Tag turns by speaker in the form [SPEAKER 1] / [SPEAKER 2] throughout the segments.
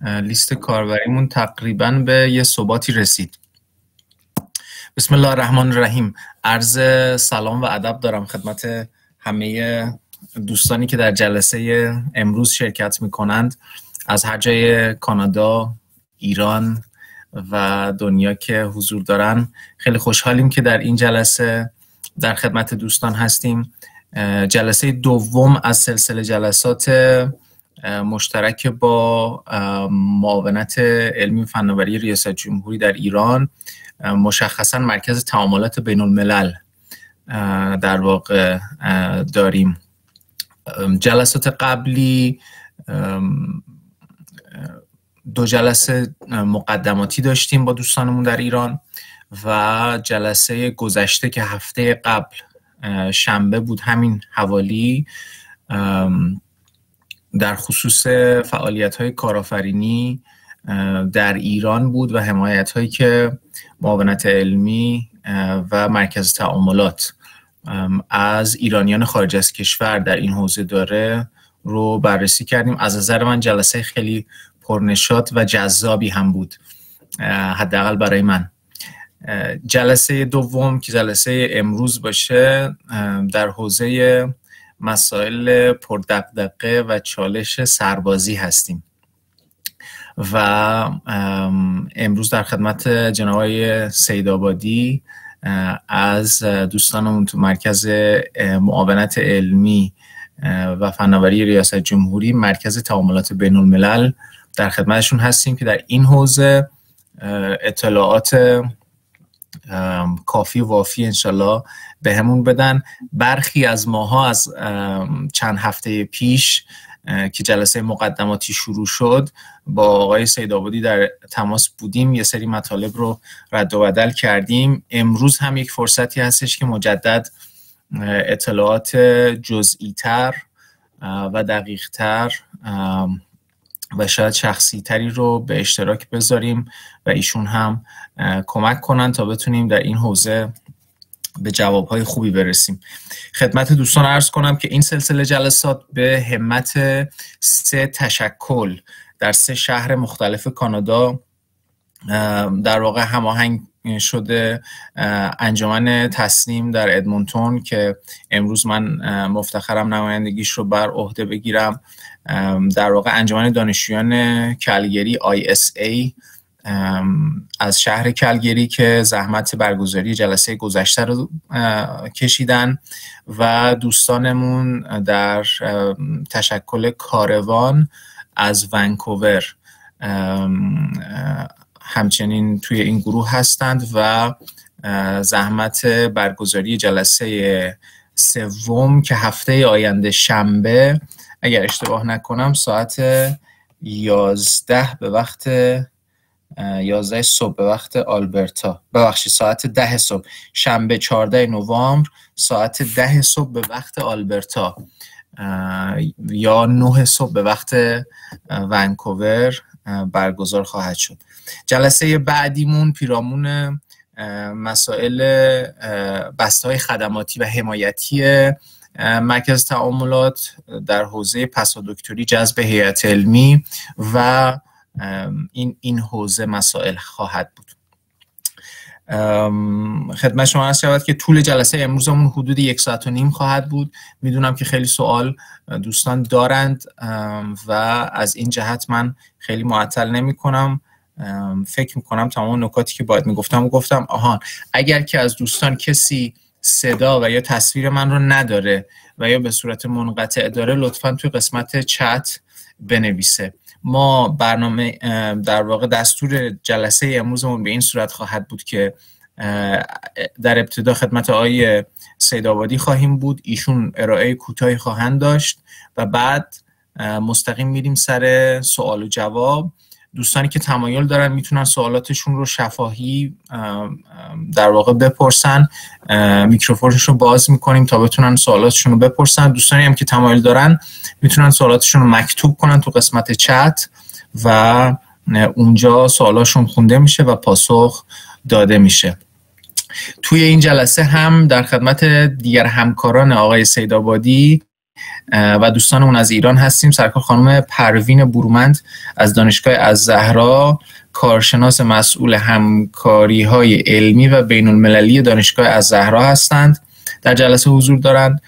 [SPEAKER 1] لیست کاربریمون تقریبا به یه ثباتی رسید. بسم الله الرحمن الرحیم. عرض سلام و ادب دارم خدمت همه دوستانی که در جلسه امروز شرکت میکنند از هر جای کانادا، ایران و دنیا که حضور دارن. خیلی خوشحالیم که در این جلسه در خدمت دوستان هستیم. جلسه دوم از سلسله جلسات مشترک با معاونت علمی و فناوری ریاست جمهوری در ایران، مشخصا مرکز تعاملات بین الملل در واقع داریم. جلسات قبلی دو جلسه مقدماتی داشتیم با دوستانمون در ایران و جلسه گذشته که هفته قبل شنبه بود همین حوالی در خصوص فعالیت‌های کارآفرینی در ایران بود و حمایت‌هایی که معاونت علمی و مرکز تعاملات از ایرانیان خارج از کشور در این حوزه داره رو بررسی کردیم. از نظر من جلسه خیلی پرنشاط و جذابی هم بود، حداقل برای من. جلسه دوم که جلسه امروز باشه در حوزه مسائل پردغدغه و چالش سربازی هستیم و امروز در خدمت جناب آقای سیدآبادی از دوستانمون تو مرکز معاونت علمی و فناوری ریاست جمهوری مرکز تعاملات بین الملل در خدمتشون هستیم که در این حوزه اطلاعات کافی و وافی انشالله به همون بدن. برخی از ماها از چند هفته پیش که جلسه مقدماتی شروع شد با آقای سیدآبادی در تماس بودیم، یه سری مطالب رو رد و بدل کردیم. امروز هم یک فرصتی هستش که مجدد اطلاعات جزئی تر و دقیق تر و شاید شخصی تری رو به اشتراک بذاریم و ایشون هم کمک کنن تا بتونیم در این حوزه به جوابهای خوبی برسیم. خدمت دوستان عرض کنم که این سلسله جلسات به همت 3 تشکل در 3 شهر مختلف کانادا در واقع هماهنگ شده. انجمن تصنیم در ادمونتون که امروز من مفتخرم نمایندگیش رو بر عهده بگیرم، در واقع انجمن دانشجویان کلگری ISA از شهر کلگری که زحمت برگزاری جلسه گذشته رو کشیدن و دوستانمون در تشکل کاروان از ونکوور همچنین توی این گروه هستند و زحمت برگزاری جلسه سوم که هفته آینده شنبه اگر اشتباه نکنم ساعت 11 به وقت 11 صبح به وقت آلبرتا، ببخشید ساعت 10 صبح، شنبه 14 نوامبر ساعت 10 صبح به وقت آلبرتا یا 9 صبح به وقت ونکوور برگزار خواهد شد. جلسه بعدیمون پیرامون مسائل بسته‌های خدماتی و حمایتی مرکز تعاملات در حوزه پسادکتری، جذب هیئت علمی و این حوزه مسائل خواهد بود. خدمت شما عرض شود که طول جلسه امروزمون حدود 1.5 ساعت خواهد بود. میدونم که خیلی سوال دوستان دارند و از این جهت من خیلی معطل نمی کنم. فکر میکنم تمام نکاتی که باید میگفتم گفتم. اگر که از دوستان کسی صدا و یا تصویر من رو نداره و یا به صورت منقطع داره لطفاً توی قسمت چت بنویسه. ما برنامه در واقع دستور جلسه امروزمون به این صورت خواهد بود که در ابتدا خدمت آقای سیدآبادی خواهیم بود، ایشون ارائه کوتاهی خواهند داشت و بعد مستقیم میریم سر سوال و جواب. دوستانی که تمایل دارن میتونن سوالاتشون رو شفاهی در واقع بپرسن، میکروفونشون رو باز میکنیم تا بتونن سوالاتشون رو بپرسن. دوستانی هم که تمایل دارن میتونن سوالاتشون رو مکتوب کنن تو قسمت چت و اونجا سوالاشون خونده میشه و پاسخ داده میشه. توی این جلسه هم در خدمت دیگر همکاران آقای سیدآبادی و دوستانمون از ایران هستیم. سرکار خانم پروین برومند از دانشگاه الزهرا، کارشناس مسئول همکاری‌های علمی و بین‌المللی دانشگاه الزهرا هستند. در جلسه حضور دارند.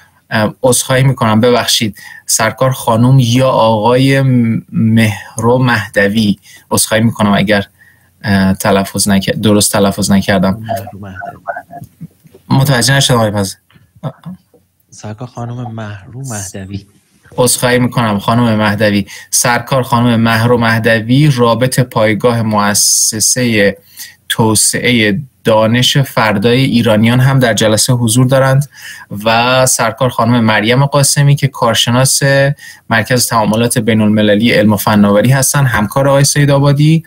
[SPEAKER 1] عذرخواهی میکنم، ببخشید، سرکار خانم یا آقای مهرو مهدوی. عذرخواهی میکنم اگر درست تلفظ نکردم. متوجه نشدم آقای پز.
[SPEAKER 2] سرکار خانم مهرو مهدوی.
[SPEAKER 1] عذرخواهی میکنم خانم مهدوی. سرکار خانم مهرو مهدوی، رابط پایگاه مؤسسه توسعه دانش فردای ایرانیان هم در جلسه حضور دارند و سرکار خانم مریم قاسمی که کارشناس مرکز تعاملات بین‌المللی علم و فناوری هستند، همکار آقای سیدآبادی،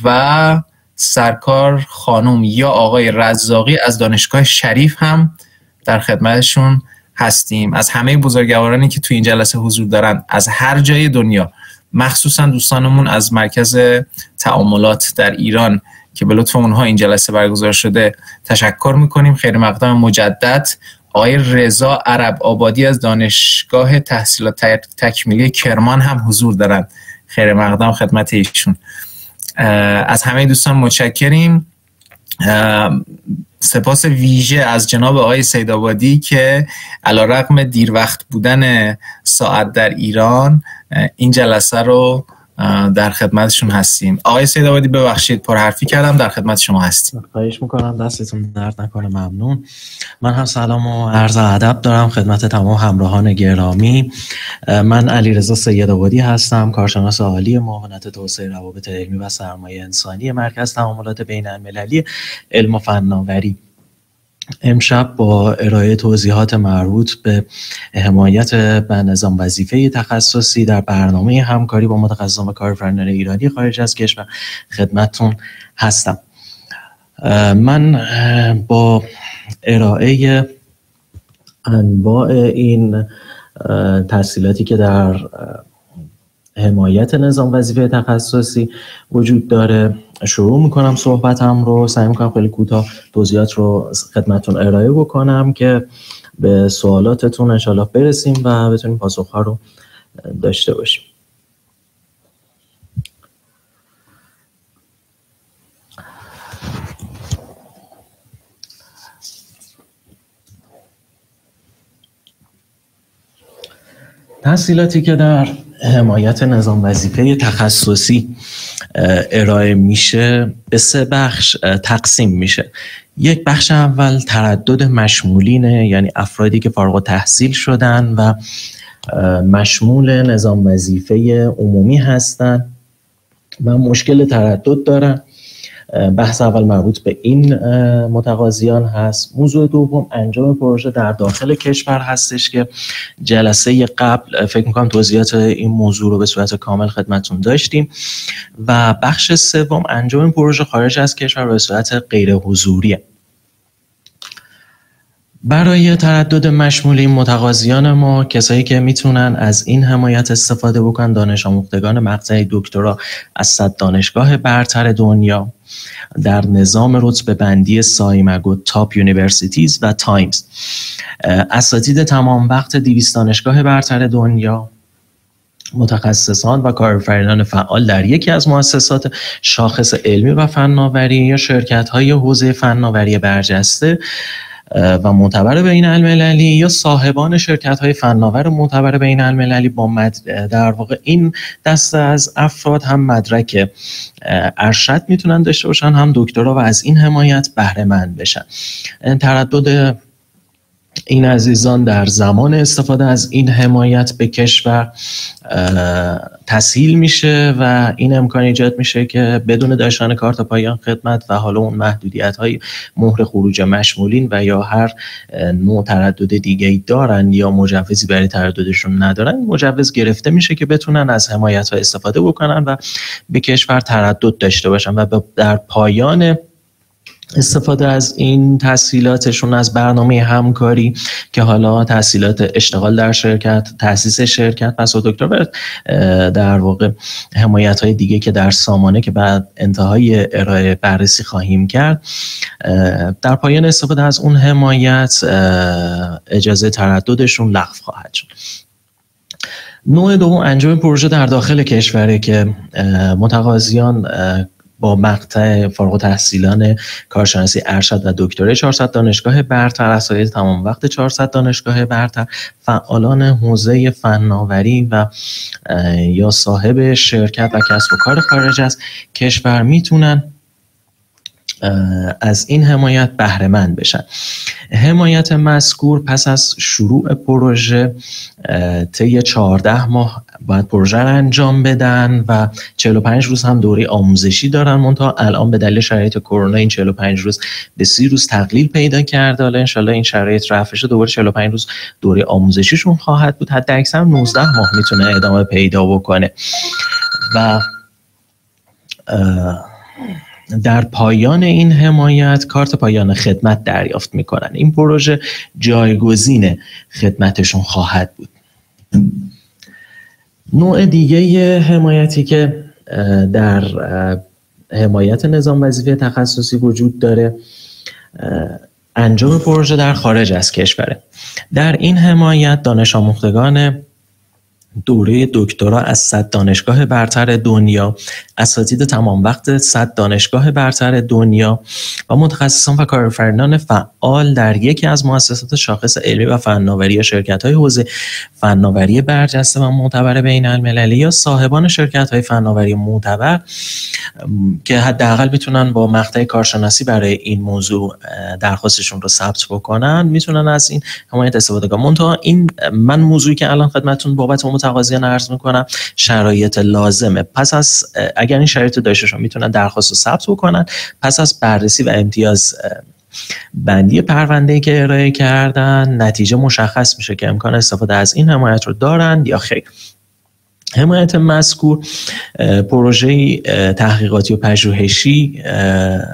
[SPEAKER 1] و سرکار خانم یا آقای رزاقی از دانشگاه شریف هم در خدمتشون هستیم. از همه بزرگوارانی که تو این جلسه حضور دارند از هر جای دنیا، مخصوصا دوستانمون از مرکز تعاملات در ایران که به لطف اونها این جلسه برگزار شده، تشکر میکنیم. خیر مقدم مجدد. آقای رضا عرب آبادی از دانشگاه تحصیلات تکمیلی کرمان هم حضور دارند. خیر مقدم خدمت ایشون. از همه دوستان متشکریم. سپاس ویژه از جناب آقای سیدآبادی که علیرغم دیر وقت بودن ساعت در ایران این جلسه رو در خدمتشون هستیم. آقای سیدآبادی ببخشید پرحرفی کردم، در خدمت شما هستیم.
[SPEAKER 2] خواهش میکنم، دستتون درد نکنه. ممنون. من هم سلام و عرض ادب دارم خدمت تمام همراهان گرامی. من علیرضا سیدآبادی هستم، کارشناس عالی معاونت توسعه روابط علمی و سرمایه انسانی مرکز تعاملات بین‌المللی علم و فناوری. امشب با ارائه توضیحات مربوط به حمایت به نظام وظیفه تخصصی در برنامه همکاری با متخصصان و کارآفرینان ایرانی خارج از کشور خدمتتون هستم. من با ارائه انواع این تحصیلاتی که در حمایت نظام وظیفه تخصصی وجود داره شروع میکنم صحبتم رو. سعی میکنم خیلی کوتاه توضیحات رو خدمتتون ارائه بکنم که به سوالاتتون انشالله برسیم و بتونیم پاسخها رو داشته باشیم. تحصیلاتی که در حمایت نظام وظیفه تخصصی ارائه میشه به 3 بخش تقسیم میشه. یک بخش اول تردد مشمولینه، یعنی افرادی که فارغ التحصیل شدن و مشمول نظام وظیفه عمومی هستن و مشکل تردد دارن. بحث اول مربوط به این متقاضیان هست. موضوع دوم انجام پروژه در داخل کشور هستش که جلسه قبل فکر میکنم توضیحات این موضوع رو به صورت کامل خدمتتون داشتیم. و بخش سوم انجام پروژه خارج از کشور به صورت غیر حضوریه. برای تردد مشمولی متقاضیان ما، کسایی که میتونن از این حمایت استفاده بکنن، دانش آموختگان مقطع دکترا از 100 دانشگاه برتر دنیا در نظام رتبه بندی سایمگ تاپ یونیورسیتیز و تایمز، اساتید تمام وقت 200 دانشگاه برتر دنیا، متخصصان و کارآفرینان فعال در یکی از مؤسسات شاخص علمی و فناوری یا شرکت‌های حوزه فناوری برجسته و معتبر بین المللی یا صاحبان شرکت‌های فناور معتبر بین المللی با در واقع این دسته از افراد هم مدرک ارشد میتونن داشته باشن، هم دکترا و از این حمایت بهره مند بشن. تردد این عزیزان در زمان استفاده از این حمایت به کشور تسهیل میشه و این امکان ایجاد میشه که بدون داشتن کارت پایان خدمت و حالا اون محدودیت های مهر خروج مشمولین و یا هر نوع تردد دیگه‌ای دارن یا مجوزی برای ترددشون ندارن، مجوز گرفته میشه که بتونن از حمایت ها استفاده بکنن و به کشور تردد داشته باشن و در پایان استفاده از این تسهیلاتشون از برنامه همکاری که حالا تسهیلات اشتغال در شرکت، تأسیس شرکت، پس و دکتر در واقع حمایت‌های دیگه که در سامانه که بعد انتهای ارائه بررسی خواهیم کرد. در پایان استفاده از اون حمایت اجازه ترددشون لغو خواهد شد. نوع دوم انجام پروژه در داخل کشوره که متقاضیان با مقطع فارغ التحصیلان کارشناسی ارشد و دکترا 400 دانشگاه برتر، اساتید تمام وقت 400 دانشگاه برتر، فعالان حوزه فناوری و یا صاحب شرکت و کسب و کار خارج از کشور میتونن از این حمایت بهره مند بشن. حمایت مذکور پس از شروع پروژه طی 14 ماه باید پروژه رو انجام بدن و 45 روز هم دوره آموزشی دارن. منتها الان به دلیل شرایط کرونا این 45 روز به 30 روز تقلیل پیدا کرده. حالا انشالله این شرایط رفع شه دوباره 45 روز دوره آموزشیشون خواهد بود. حتی اکثر 19 ماه میتونه ادامه پیدا بکنه و در پایان این حمایت کارت پایان خدمت دریافت میکنن. این پروژه جایگزین خدمتشون خواهد بود. نوع دیگه حمایتی که در حمایت نظام وظیفه تخصصی وجود داره انجام پروژه در خارج از کشوره. در این حمایت دانش آموختگان دوره دکترا از 100 دانشگاه برتر دنیا، اساتید تمام وقت 100 دانشگاه برتر دنیا و متخصصان و کارآفرینان فعال در یکی از مؤسسات شاخص علمی و فناوری یا شرکت‌های حوزه فناوری برجسته و معتبر بین‌المللی یا صاحبان شرکت‌های فناوری معتبر که حداقل میتونن با مقطع کارشناسی برای این موضوع درخواستشون رو ثبت بکنن، میتونن از این حمایت استفاده کنن. منتها این من موضوعی که الان خدمتتون بابت متقاضیان عرض میکنم شرایط لازمه. پس از اگر این شرایط داشتهشون میتونن درخواست رو ثبت بکنن. پس از بررسی و امتیاز بندی پرونده‌ای که ارائه کردن نتیجه مشخص میشه که امکان استفاده از این حمایت رو دارن یا خیر. حمایت مذکور پروژه تحقیقاتی و پژوهشی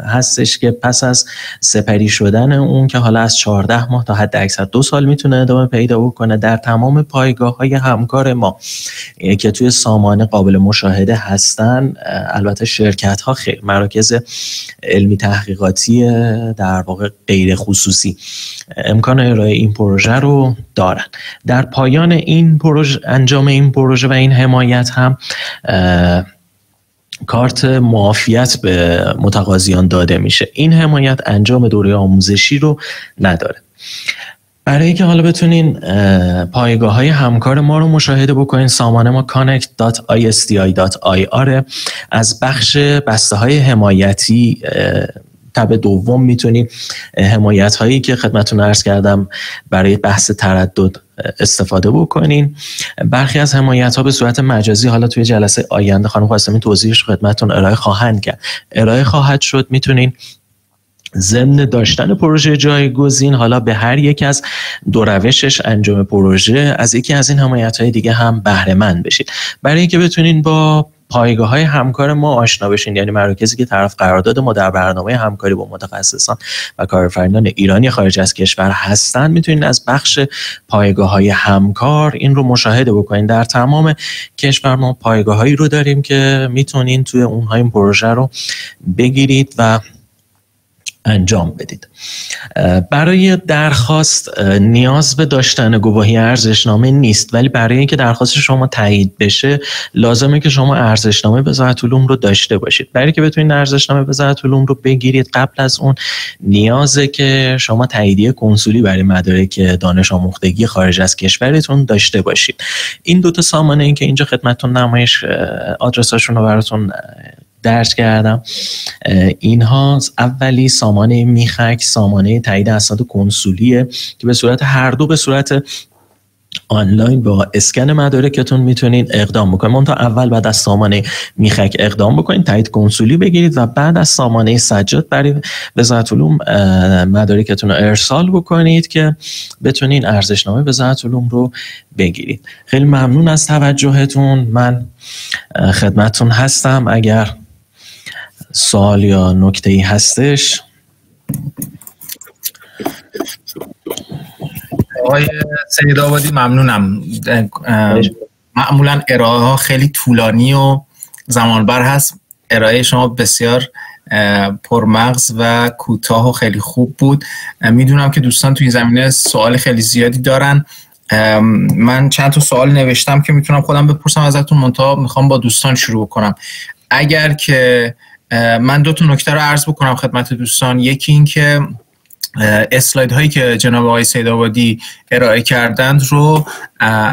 [SPEAKER 2] هستش که پس از سپری شدن اون که حالا از 14 ماه تا حد اکثر 2 سال میتونه ادامه پیدا بکنه در تمام پایگاه‌های همکار ما که توی سامانه قابل مشاهده هستن. البته شرکت‌ها خیر مراکز علمی تحقیقاتی در واقع غیر خصوصی امکان ارائه این پروژه رو دارن. در پایان این پروژه انجام این پروژه و این حمایت هم کارت معافیت به متقاضیان داده میشه. این حمایت انجام دوره آموزشی رو نداره. برای اینکه حالا بتونین پایگاه‌های همکار ما رو مشاهده بکنین، سامانه ما connect.isti.ir از بخش بسته‌های حمایتی تب دوم میتونید حمایت هایی که خدمتتون عرض کردم برای بحث تردد استفاده بکنین. برخی از حمایت ها به صورت مجازی حالا توی جلسه آینده خانم قاسمی توضیحش خدمتتون ارائه خواهد شد. میتونین ضمن داشتن پروژه جایگزین حالا به هر یک از دو روشش انجام پروژه از یکی از این حمایت های دیگه هم بهره مند بشید. برای اینکه بتونین با پایگاه‌های همکار ما آشنا بشین، یعنی مراکزی که طرف قرارداد ما در برنامه همکاری با متخصصان و کارآفرینان ایرانی خارج از کشور هستن، میتونین از بخش پایگاه‌های همکار این رو مشاهده بکنین. در تمام کشور ما پایگاه‌هایی رو داریم که میتونین توی اونها این پروژه رو بگیرید و انجام بدید. برای درخواست نیاز به داشتن گواهی ارزشنامه نیست، ولی برای اینکه درخواست شما تایید بشه لازمه که شما ارزشنامه وزارت علوم رو داشته باشید. برای اینکه بتونید ارزشنامه وزارت علوم رو بگیرید قبل از اون نیازه که شما تاییدیه کنسولی برای مدارک دانش آموختگی خارج از کشورتون داشته باشید. این دو تا سامانه این که اینجا خدمتتون نمایش آدرساشون رو براتون درج کردم، اینها اولی سامانه میخک، سامانه تایید اسناد کنسولیه که به صورت هر دو به صورت آنلاین با اسکن مدارکتون میتونید اقدام بکنید. منتها اول بعد از سامانه میخک اقدام بکنید، تایید کنسولی بگیرید و بعد از سامانه سجاد برای وزارت علوم مدارکتون رو ارسال بکنید که بتونین ارزشنامه وزارت علوم رو بگیرید. خیلی ممنون از توجهتون. من خدمتتون هستم. اگر سوال یا نکته‌ای هستش
[SPEAKER 1] آقای سیدآبادی ممنونم. معمولا ارائه ها خیلی طولانی و زمانبر هست. ارائه شما بسیار پرمغز و کوتاه و خیلی خوب بود. میدونم که دوستان تو این زمینه سوال خیلی زیادی دارن. من چند تا سوال نوشتم که میتونم خودم بپرسم ازتون، منتها میخوام با دوستان شروع کنم. اگر که من 2 تا نکته رو عرض بکنم خدمت دوستان. یکی این که اسلاید هایی که جناب آقای سیدآبادی ارائه کردند رو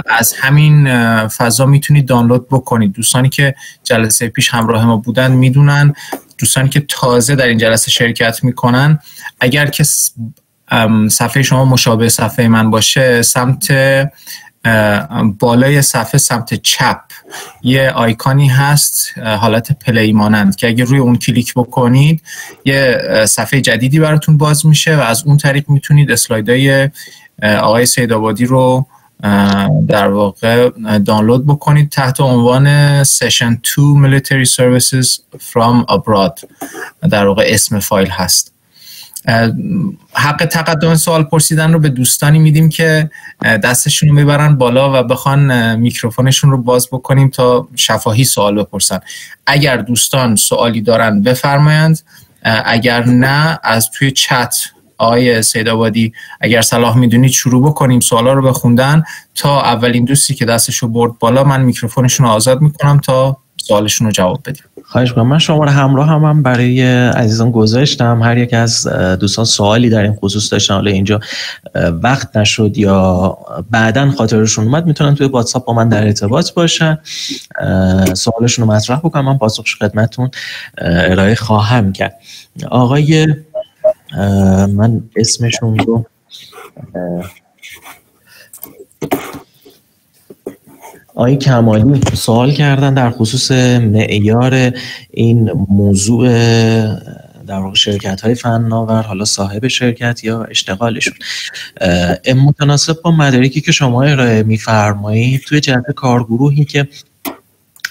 [SPEAKER 1] از همین فضا میتونید دانلود بکنید. دوستانی که جلسه پیش همراه ما بودن میدونن، دوستانی که تازه در این جلسه شرکت میکنن، اگر که صفحه شما مشابه صفحه من باشه، سمت بالای صفحه سمت چپ یه آیکانی هست حالت پلی مانند که اگر روی اون کلیک بکنید یه صفحه جدیدی براتون باز میشه و از اون طریق میتونید اسلایدهای آقای سیدآبادی رو در واقع دانلود بکنید تحت عنوان Session 2 Military Services from Abroad. در واقع اسم فایل هست. حق تقدم سوال پرسیدن رو به دوستانی میدیم که دستشون رو میبرن بالا و بخوان میکروفونشون رو باز بکنیم تا شفاهی سوال بپرسن. اگر دوستان سوالی دارن بفرمایند، اگر نه از توی چت آقای سیدآبادی اگر صلاح میدونید شروع بکنیم سوالا رو بخوندن تا اولین دوستی که دستشو برد بالا من میکروفونشون رو آزاد میکنم تا سوالشون رو جواب بدیم.
[SPEAKER 2] خواهش می‌کنم. من شماره همراه هم برای عزیزان گذاشتم. هر یک از دوستان سوالی در این خصوص داشتن، حالا اینجا وقت نشد یا بعداً خاطرشون اومد، میتونن توی واتساپ با من در ارتباط باشن، سوالشون رو مطرح بکنم، من پاسخش خدمتتون ارائه خواهم کرد. آقای من اسمشون رو آقای کمالی سوال کردن در خصوص معیار این موضوع در واقع شرکت‌های فناور، حالا صاحب شرکت یا اشتغالشون، متناسب با مدارکی که شما ارائه می‌فرمایید توی جهت کارگروهی که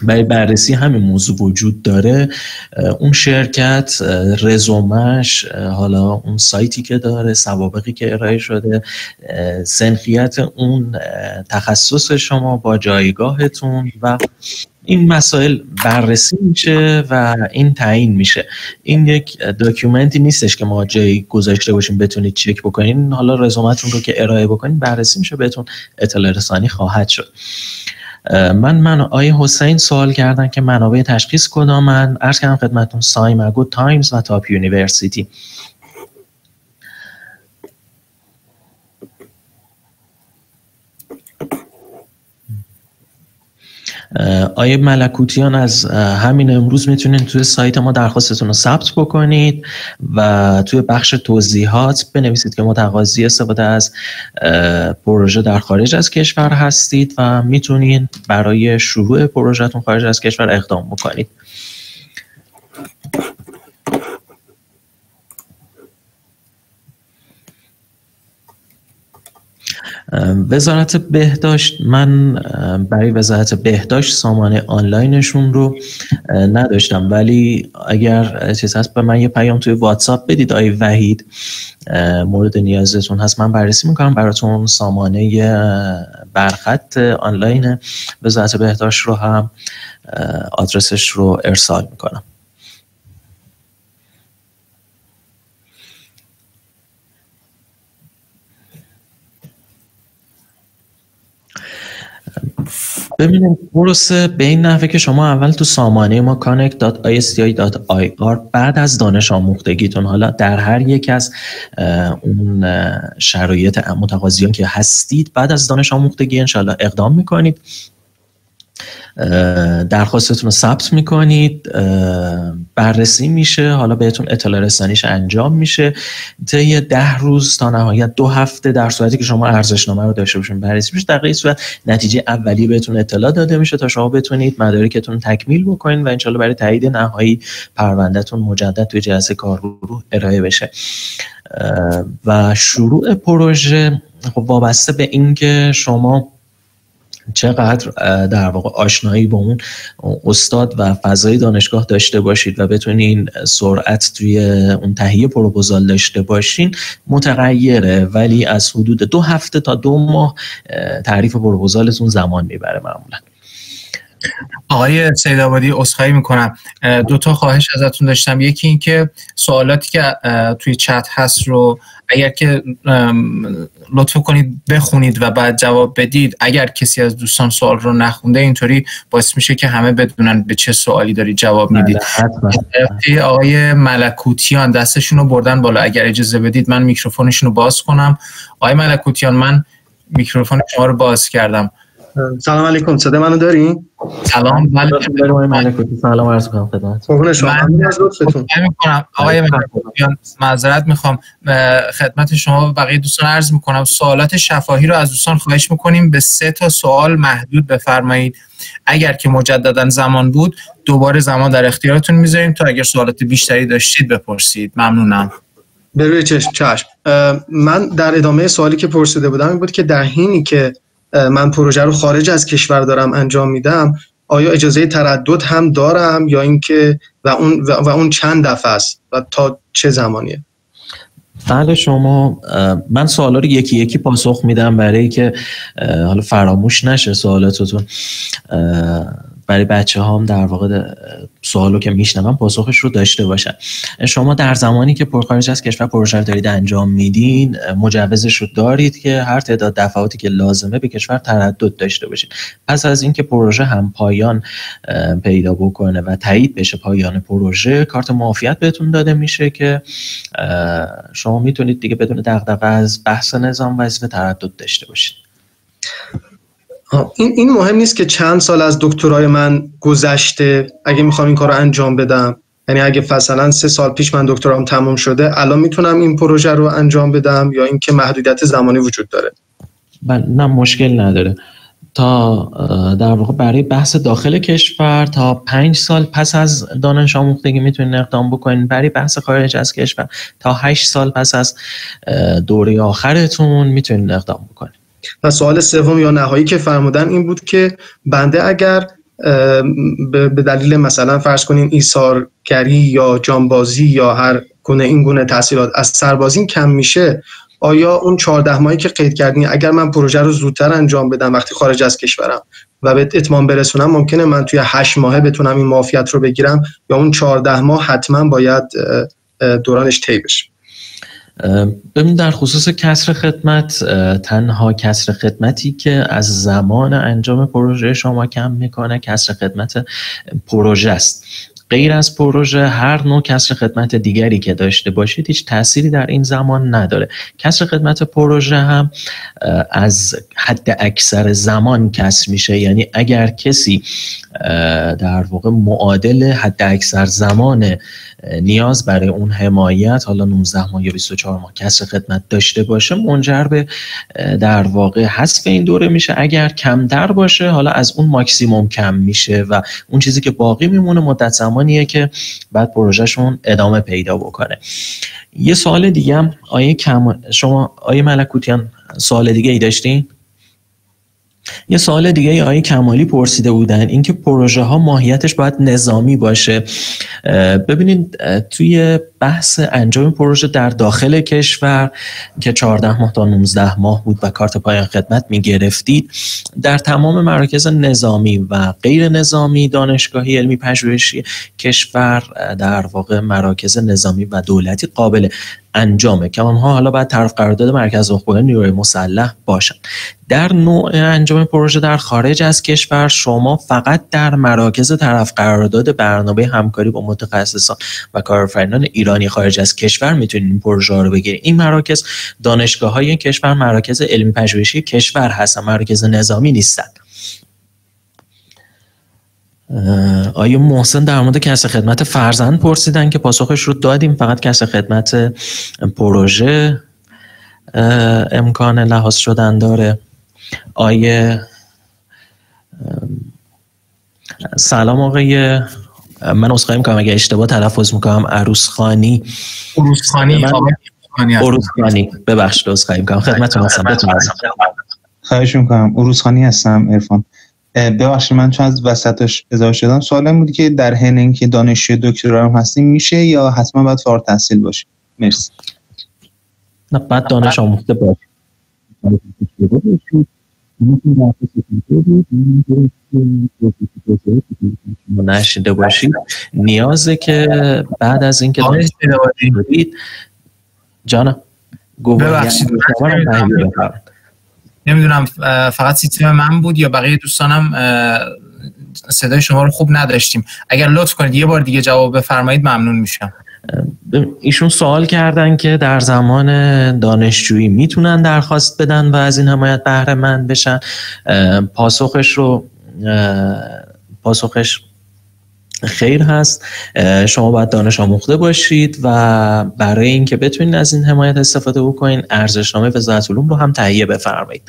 [SPEAKER 2] برای بررسی همین موضوع وجود داره، اون شرکت رزومش، حالا اون سایتی که داره، سوابقی که ارائه شده، سنخیت اون تخصص شما با جایگاهتون و این مسائل بررسی میشه و این تعیین میشه. این یک داکیومنتی نیستش که ما جایی گذاشته باشیم بتونید چک بکنین. حالا رزومتون رو که ارائه بکنین بررسی میشه، بهتون اطلاع رسانی خواهد شد. من آقای حسین سوال کردن که منابع تشخیص کدامن. عرض کردم خدمتتون سایماگو، تایمز و تاپ یونیورسیتی. آیه ملکوتیان از همین امروز میتونید توی سایت ما درخواستتون رو ثبت بکنید و توی بخش توضیحات بنویسید که متقاضی استفاده از پروژه در خارج از کشور هستید و میتونید برای شروع پروژهتون خارج از کشور اقدام بکنید. وزارت بهداشت، من برای وزارت بهداشت سامانه آنلاینشون رو نداشتم، ولی اگر چیز هست به من یه پیام توی واتساپ بدید آقای وحید، مورد نیازتون هست من بررسی میکنم براتون سامانه برخط آنلاین وزارت بهداشت رو هم آدرسش رو ارسال میکنم. ببینید پروسه به این نحوه که شما اول تو سامانه ما connect.isti.ir بعد از دانش آموختگیتون، حالا در هر یک از اون شرایط متقاضیان که هستید بعد از دانش آموختگی انشالله اقدام میکنید، درخواستتون رو ثبت میکنید، بررسی میشه، حالا بهتون اطلاع رسانیش انجام میشه طی 10 روز تا نهایت 2 هفته در صورتی که شما ارزشنامه رو داشته باشین بررسی میشه. در این صورت نتیجه اولیه بهتون اطلاع داده میشه تا شما بتونید مدارکتون تکمیل بکنید و انشالله برای تایید نهایی پروندهتون مجدد توی جلسه کارگروه ارائه بشه. و شروع پروژه خب وابسته به این که شما چقدر در واقع آشنایی با اون استاد و فضای دانشگاه داشته باشید و بتونین سرعت توی اون تهیه پروپوزال داشته باشین متغیره، ولی از حدود 2 هفته تا 2 ماه تعریف پروپوزالتون زمان میبره معمولا.
[SPEAKER 1] آقای سیدآبادی عذرخواهی میکنم، 2 تا خواهش ازتون داشتم. یکی این که سوالاتی که توی چت هست رو اگر که لطف کنید بخونید و بعد جواب بدید. اگر کسی از دوستان سوال رو نخونده اینطوری باعث میشه که همه بدونن به چه سوالی دارید جواب میدید. آقای ملکوتیان دستشون رو بردن بالا، اگر اجازه بدید من میکروفونشون رو باز کنم. آقای ملکوتیان من میکروفون شما رو باز کردم.
[SPEAKER 3] سلام علیکم، صدا منو داری؟
[SPEAKER 1] سلام. بله
[SPEAKER 2] سلام عرض می‌کنم خدمت.
[SPEAKER 1] آقای ملکوتیان معذرت میخوام خدمت شما و بقیه دوستان عرض میکنم سوالات شفاهی رو از دوستان خواهش میکنیم به 3 تا سوال محدود بفرمایید. اگر که مجددا زمان بود دوباره زمان در اختیارتون میذاریم تا اگر سوالات بیشتری داشتید بپرسید. ممنونم.
[SPEAKER 3] به روی چشم. من در ادامه سوالی که پرسیده بودم این بود که در حینی که من پروژه رو خارج از کشور دارم انجام میدم آیا اجازه تردد هم دارم یا اینکه و اون چند دفعه است و تا چه زمانیه؟
[SPEAKER 2] بله شما، من سوالا رو یکی یکی پاسخ میدم برای که حالا فراموش نشه سوالاتتون، برای بچه هم در واقع سوالو که میشنم پاسخش رو داشته باشن. شما در زمانی که خارج از کشور پروژه رو دارید انجام میدین مجوزش رو دارید که هر تعداد دفعاتی که لازمه به کشور تردد داشته باشید. پس از اینکه پروژه هم پایان پیدا بکنه و تایید بشه پایان پروژه، کارت معافیت بهتون داده میشه که شما میتونید دیگه بدون دغدغه از بحث نظام وظیفه تردد داشته باشید.
[SPEAKER 3] این مهم نیست که چند سال از دکترای من گذشته اگه میخوام این کار رو انجام بدم، یعنی اگه مثلا 3 سال پیش من دکترام تموم شده الان میتونم این پروژه رو انجام بدم یا اینکه محدودیت زمانی وجود داره؟
[SPEAKER 2] نه مشکل نداره. تا در واقع برای بحث داخل کشور تا 5 سال پس از دانش آموختگی میتونید اقدام بکنید. برای بحث خارج از کشور تا 8 سال پس از دوره آخرتون میتونید اقدام بکنید.
[SPEAKER 3] و سوال سوم یا نهایی که فرمودن این بود که بنده اگر به دلیل مثلا فرض کنین ایثارگری یا جانبازی یا هر گونه این گونه تحصیلات از سربازی کم میشه، آیا اون 14 ماهی که قید کردین اگر من پروژه رو زودتر انجام بدم وقتی خارج از کشورم و به اتمام برسونم ممکنه من توی 8 ماهه بتونم این معافیت رو بگیرم یا اون 14 ماه حتما باید دورانش طی بشه؟
[SPEAKER 2] ببین در خصوص کسر خدمت، تنها کسر خدمتی که از زمان انجام پروژه شما کم میکنه کسر خدمت پروژه است. غیر از پروژه هر نوع کسر خدمت دیگری که داشته باشید هیچ تأثیری در این زمان نداره. کسر خدمت پروژه هم از حد اکثر زمان کسر میشه، یعنی اگر کسی در واقع معادل حد اکثر زمان نیاز برای اون حمایت حالا 19 ماه یا 24 ماه کسر خدمت داشته باشه منجر به در واقع حذف این دوره میشه. اگر کمتر باشه حالا از اون ماکسیموم کم میشه و اون چیزی که باقی میمونه مدت زمانیه که بعد پروژهشون ادامه پیدا بکنه. یه سوال دیگه هم شما آیه ملکوتیان سوال دیگه ای داشتین؟ یه سوال دیگه آقای کمالی پرسیده بودن اینکه پروژه ها ماهیتش باید نظامی باشه. ببینید توی بحث انجام پروژه در داخل کشور که 14 ماه تا 19 ماه بود و کارت پایان خدمت میگرفتید، در تمام مراکز نظامی و غیر نظامی دانشگاهی علمی پژوهشی کشور در واقع مراکز نظامی و دولتی قابل انجامه که آنها حالا باید طرف قرارداد مرکز نخبگان نیروی مسلح باشن. در نوع انجام پروژه در خارج از کشور شما فقط در مراکز طرف قرارداد برنامه همکاری با متخصصان و کارآفرینان ایرانی خارج از کشور میتونید این پروژه رو بگیرید. این مراکز دانشگاه‌های این کشور مراکز علمی پژوهشی کشور هستن، مراکز نظامی نیستن. آیه محسن در مورد کسر خدمت فرزند پرسیدن که پاسخش رو دادیم. فقط کسر خدمت پروژه امکان لحاظ شدن داره. آیه سلام آقای، من عذرخواهی میکنم اگه اشتباه تلفظ میکنم، عروسخانی ببخشید عذرخواهی میکنم خدمتتون هستم.
[SPEAKER 4] خواهش میکنم. عروسخانی هستم عرفان. ببخشید من چون از وسطش اضافه شدم، سوالم بود که در حین اینکه دانشجوی دکترا هم هستیم میشه یا حتما باید فارغ التحصیل باشیم؟ مرسی.
[SPEAKER 2] نه، بعد دانش آموخته باشید. نشیده باشید نیازه که بعد از اینکه دانش بدید جانم
[SPEAKER 1] ببخشید نمیدونم فقط سیستم من بود یا بقیه دوستانم صدای شما رو خوب نداشتیم. اگر لطف کنید یه بار دیگه جواب بفرمایید ممنون میشم.
[SPEAKER 2] ایشون سوال کردن که در زمان دانشجویی میتونن درخواست بدن و از این حمایت بهره مند بشن. پاسخش خیر هست. شما باید دانش آموخته باشید و برای اینکه بتونید از این حمایت استفاده بکنید ارزشنامه وزارت علوم رو هم تهیه بفرمایید.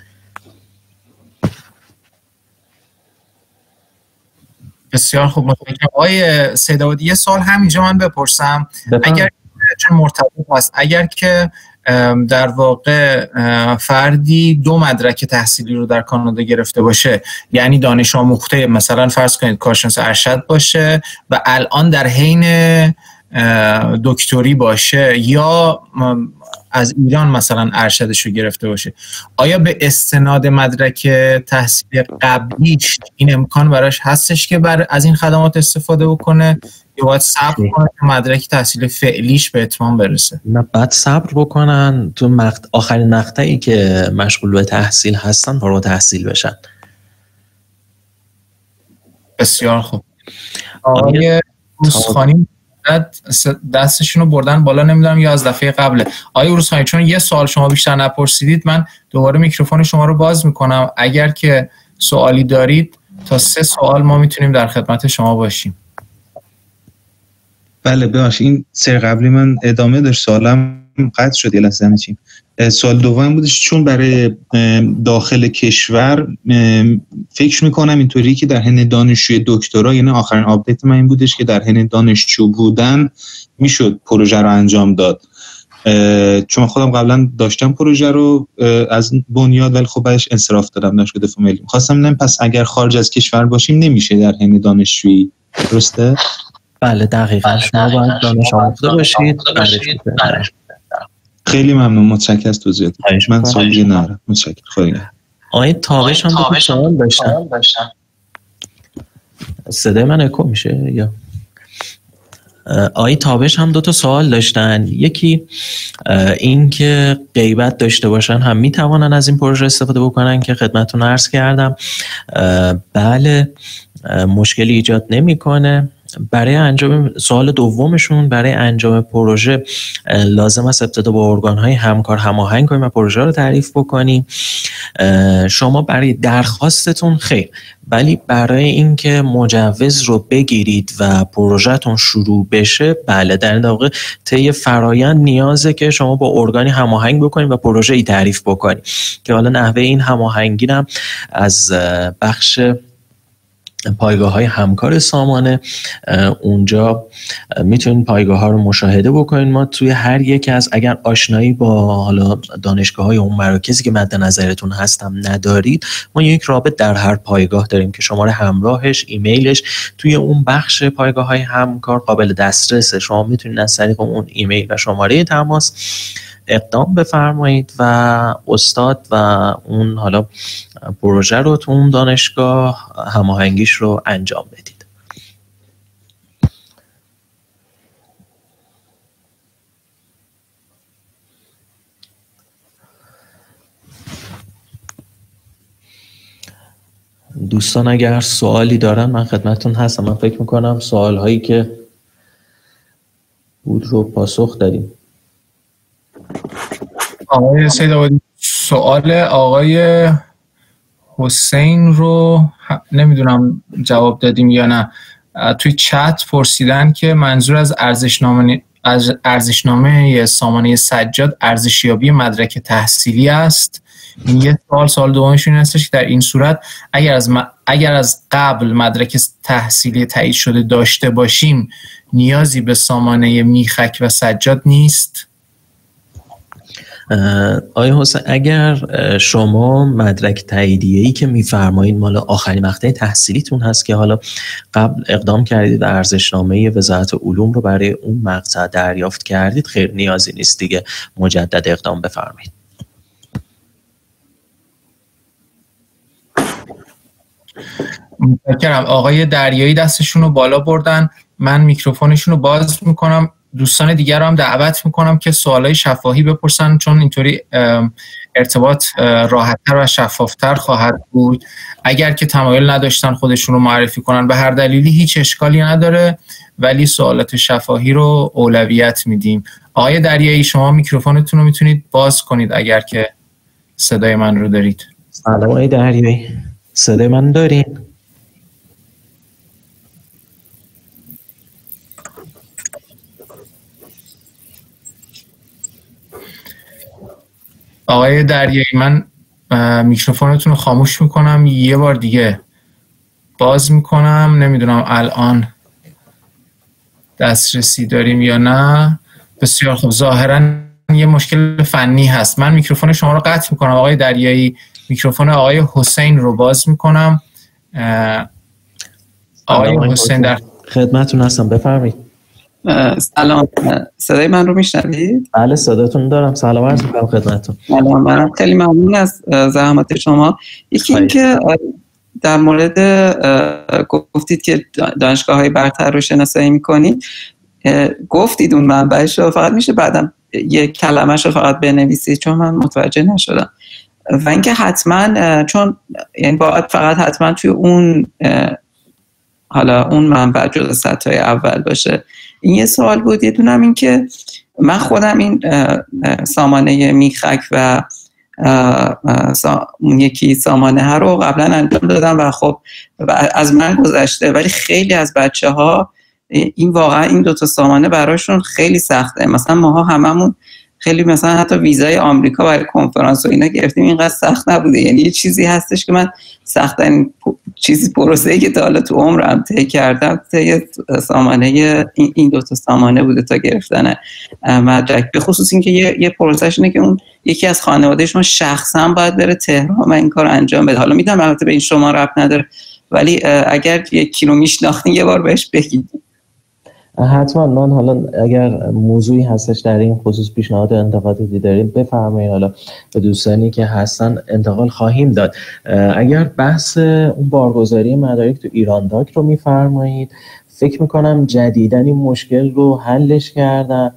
[SPEAKER 1] بسیار خوب، متشکرم. آقای سیدآبادی یه سوال همینجا من بپرسم. اگر چون مرتبط هست، اگر که در واقع فردی 2 مدرک تحصیلی رو در کانادا گرفته باشه، یعنی دانش آموخته مثلا فرض کنید کارشناس ارشد باشه و الان در حین دکتری باشه یا از ایران مثلا ارشدش رو گرفته باشه، آیا به استناد مدرک تحصیل قبلیش این امکان براش هستش که از این خدمات استفاده بکنه یا باید صبر کنه که مدرک تحصیل فعلیش به اتمام برسه؟
[SPEAKER 2] نه، بعد صبر بکنن تو آخرین مقطعی که مشغول به تحصیل هستن فارغ التحصیل بشن.
[SPEAKER 1] بسیار خوب. آقای عروسخانی دستشون رو بردن بالا، نمیدونم یا از دفعه قبله. آقای عروسخانی چون یه سوال شما بیشتر نپرسیدید من دوباره میکروفون شما رو باز میکنم. اگر که سوالی دارید تا 3 سوال ما میتونیم در خدمت شما باشیم.
[SPEAKER 4] بله ببخشید این سر قبلی من ادامه داشت، سوالم قطع شد یه لحظه همچین. سوال دوم بودش چون برای داخل کشور فکر میکنم اینطوری که در حین دانشجوی دکترا، یعنی آخرین آپدیت من این بودش که در حین دانشجو بودن میشد پروژه رو انجام داد، چون خودم قبلا داشتم پروژه رو از بنیاد ولی خب بعدش انصراف دادم دانشگاه دفاع ملی. خواستم ببینم پس اگر خارج از کشور باشیم نمیشه در حین دانشجویی، درسته؟
[SPEAKER 2] بله دقیقاً. شما باید دانش آموخته باشید.
[SPEAKER 4] خیلی ممنون، متشکرم از توضیحات. من سوال دیگه ندارم. متشکرم. خیلی.
[SPEAKER 2] آقای تابش هم دو سوال داشتن. صدای من اکو میشه یا؟ آقای تابش هم 2 سوال داشتن. یکی این که غیبت داشته باشن هم میتوانن از این پروژه استفاده بکنن که خدمتتون عرض کردم. بله مشکلی ایجاد نمیکنه. برای انجام سوال دومشون، برای انجام پروژه لازم است ابتدا با ارگان‌های همکار هماهنگ کنیم و پروژه رو تعریف بکنیم. شما برای درخواستتون خیر، ولی برای اینکه مجوز رو بگیرید و پروژهتون شروع بشه، بله در این واقع طی فرایند نیازه که شما با ارگانی هماهنگ بکنید و پروژه ای تعریف بکنید که حالا نحوه این هماهنگی هم از بخش پایگاه‌های همکار سامانه اونجا میتونید پایگاه‌ها رو مشاهده بکنید. ما توی هر یک از اگر آشنایی با حالا دانشگاه‌های اون مراکزی که مد نظرتون هستم ندارید، ما یک رابط در هر پایگاه داریم که شماره همراهش، ایمیلش توی اون بخش پایگاه‌های همکار قابل دسترسه. شما میتونید از طریق اون ایمیل و شماره تماس اقدام بفرمایید و استاد و اون حالا پروژه رو تو اون دانشگاه هماهنگیش رو انجام بدید. دوستان اگر سوالی دارن من خدمتتون هستم. من فکر میکنم سوال هایی که بود رو پاسخ دادیم.
[SPEAKER 1] آقای سیدآبادی سوال آقای حسین رو نمیدونم جواب دادیم یا نه. توی چت پرسیدن که منظور از ارزشنامه سامانه سجاد ارزشیابی مدرک تحصیلی است. این یه سوال دومش این هستش که در این صورت اگر از قبل مدرک تحصیلی تایید شده داشته باشیم نیازی به سامانه میخک و سجاد نیست؟
[SPEAKER 2] آیا حسین اگر شما مدرک تاییدیه‌ای که می‌فرمایید مال آخرین مقطع تحصیلیتون هست که حالا قبل اقدام کردید ارزشنامه وزارت علوم رو برای اون مقطع دریافت کردید، خیر نیازی نیست دیگه مجدد اقدام بفرمایید.
[SPEAKER 1] متشکرم. آقای دریایی دستشون رو بالا بردن، من میکروفونشون رو باز میکنم. دوستان دیگر رو هم دعوت میکنم که سوالای شفاهی بپرسن، چون اینطوری ارتباط راحت‌تر و شفافتر خواهد بود. اگر که تمایل نداشتن خودشون رو معرفی کنن به هر دلیلی هیچ اشکالی نداره، ولی سوالات شفاهی رو اولویت میدیم. آقای دریایی شما میکروفونتون رو میتونید باز کنید اگر که صدای من رو دارید.
[SPEAKER 2] سلام آقای دریایی، صدای من دارین؟
[SPEAKER 1] آقای دریایی من میکروفونتون رو خاموش میکنم، یه بار دیگه باز میکنم، نمیدونم الان دسترسی داریم یا نه. بسیار خوب، ظاهرا یه مشکل فنی هست. من میکروفون شما رو قطع میکنم آقای دریایی، میکروفون آقای حسین رو باز میکنم. آقای حسین در
[SPEAKER 2] خدمتتون هستم، بفرمایید.
[SPEAKER 5] سلام، صدای من رو میشنوید؟
[SPEAKER 2] بله صداتون دارم. سلام عرض میکنم خدمتتون.
[SPEAKER 5] سلام، منم خیلی ممنون از زحمات شما. یکی این که در مورد گفتید که دانشگاه‌های برتر رو شناسایی میکنید، گفتید اون منبعش رو، فقط میشه بعدم یک کلمه‌ش رو فقط بنویسید چون من متوجه نشدم. و اینکه حتما چون یعنی باید فقط حتما توی اون حالا اون منبع جزء سطح اول باشه. این یه سوال بود. یه دونم این که من خودم این سامانه میخک و اون یکی سامانه ها رو قبلا انجام دادم و خب از من گذشته، ولی خیلی از بچه‌ها این واقعا این دوتا سامانه براشون خیلی سخته. مثلا ماها هممون خیلی مثلا حتی ویزای آمریکا برای کنفرانس و اینا گرفتیم، اینقدر سخت نبوده. یعنی یه چیزی هستش که من سخت‌ترین چیزی پروسه‌ای که تا حالا تو عمرم طی کردم طی سامانه این دو تا سامانه بوده تا گرفتن مدرک. به خصوص اینکه یه پروسه‌اش اینه که اون یکی از خانواده شما شخصا باید بره تهران و این کارو انجام بده. حالا میدونم البته به این شما ربط نداره، ولی اگر 1 کیلو میشناختین یه بار بهش بگید.
[SPEAKER 2] حتما. من حالا اگر موضوعی هستش در این خصوص پیشنهاد و انتقادی داریم بفرمایید، حالا به دوستانی که هستن انتقال خواهیم داد. اگر بحث اون بارگذاری مدارک تو ایران داک رو میفرمایید، فکر میکنم جدیداً این مشکل رو حلش کردن.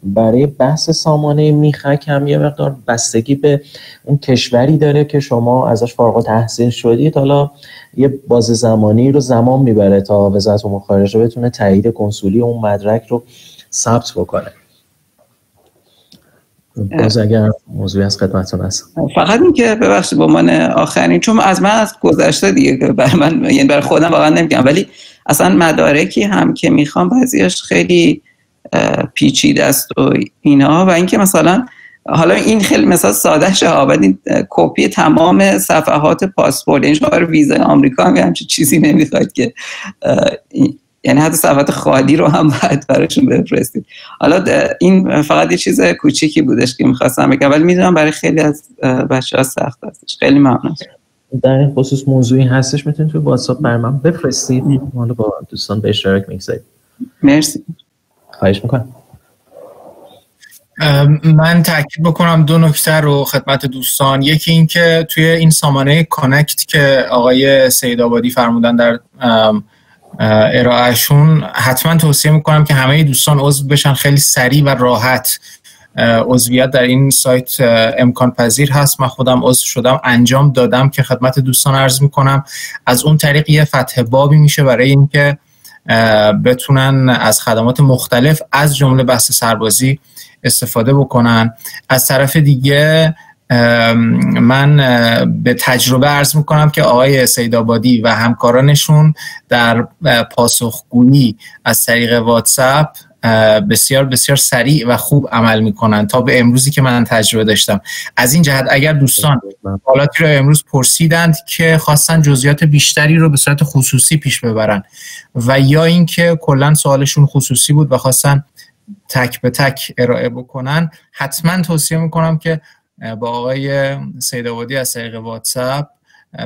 [SPEAKER 2] برای بحث سامانه میخک هم یه مقدار بستگی به اون کشوری داره که شما ازش فارغ التحصیل شدید. حالا یه باز زمانی رو زمان میبره تا وزارت امور خارجه بتونه تایید کنسولی اون مدرک رو ثبت بکنه. باز اگر موضوعی از خدمتتون هست.
[SPEAKER 5] فقط این که ببخشید به عنوان آخرین، چون از من از گذشته دیگه برای من، یعنی برای خودم واقعا نمیگم، ولی اصلا مدارکی هم که میخوام بعضیاش خیلی پیچیده است و اینا. و اینکه مثلا حالا این خیلی مثلا ساده شه، ولی کپی تمام صفحات پاسپورت، یعنی شما برای ویزای آمریکا هم همچین چیزی نمیخواید که یعنی حتی صفحات خالی رو هم باید براشون بفرستید. حالا این فقط یه چیز کوچیکی بودش که میخواستم بگم، ولی میدونم برای خیلی از بچه‌ها سخت هستش. خیلی ممنون.
[SPEAKER 2] در این خصوص موضوعی هستش میتونید توی واتساپ بر من بفرستید، حالا با دوستان به اشتراک میگذارید.
[SPEAKER 5] مرسی.
[SPEAKER 2] خواهش میکنم.
[SPEAKER 1] من تاکید بکنم 2 نکته رو خدمت دوستان. یکی این که توی این سامانه کانکت که آقای سیدآبادی فرمودن در ارائهشون، حتما توصیه میکنم که همه دوستان عضو بشن. خیلی سریع و راحت عضویت در این سایت امکان پذیر هست. من خودم عضو شدم، انجام دادم که خدمت دوستان عرض میکنم. از اون طریق یه فتح بابی میشه برای اینکه بتونن از خدمات مختلف از جمله بحث سربازی استفاده بکنن. از طرف دیگه من به تجربه عرض میکنم که آقای سیدآبادی و همکارانشون در پاسخگویی از طریق واتساپ بسیار بسیار سریع و خوب عمل میکنن تا به امروزی که من تجربه داشتم. از این جهت اگر دوستان سوالاتی رو امروز پرسیدند که خواستن جزئیات بیشتری رو به صورت خصوصی پیش ببرن و یا اینکه کلا سوالشون خصوصی بود و خواستن تک به تک ارائه بکنن، حتما توصیه میکنم که با آقای سیدآبادی از طریق واتساپ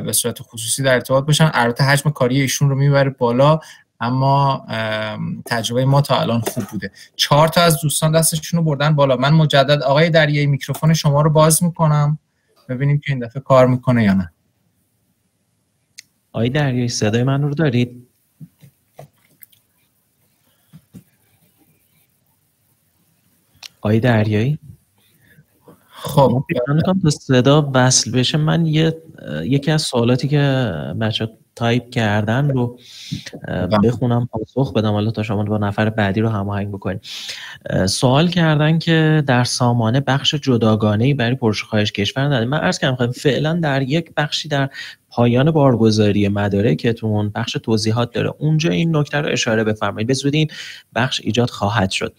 [SPEAKER 1] به صورت خصوصی در ارتباط باشن. البته حجم کاری ایشون رو میبره بالا، اما تجربه ما تا الان خوب بوده. 4 تا از دوستان دستشون رو بردن بالا. من مجدد آقای دریایی میکروفون شما رو باز میکنم ببینیم که این دفعه کار میکنه یا نه.
[SPEAKER 2] آقای دریایی صدای من رو دارید؟ آقای دریایی؟
[SPEAKER 1] خب
[SPEAKER 2] من میگم تا صدا وصل بشه من یکی از سوالاتی که بچه تایپ کردن رو بخونم پاسخ بدم، حالا تا شما با نفر بعدی رو هماهنگ بکنید. سوال کردن که در سامانه بخش جداگانه‌ای برای پروژه خارج کشور نداریم. من عرض کردم فعلا در یک بخشی در پایان بارگذاری مدارکتون بخش توضیحات داره، اونجا این نکته رو اشاره بفرمایید. به زودی این بخش ایجاد خواهد شد.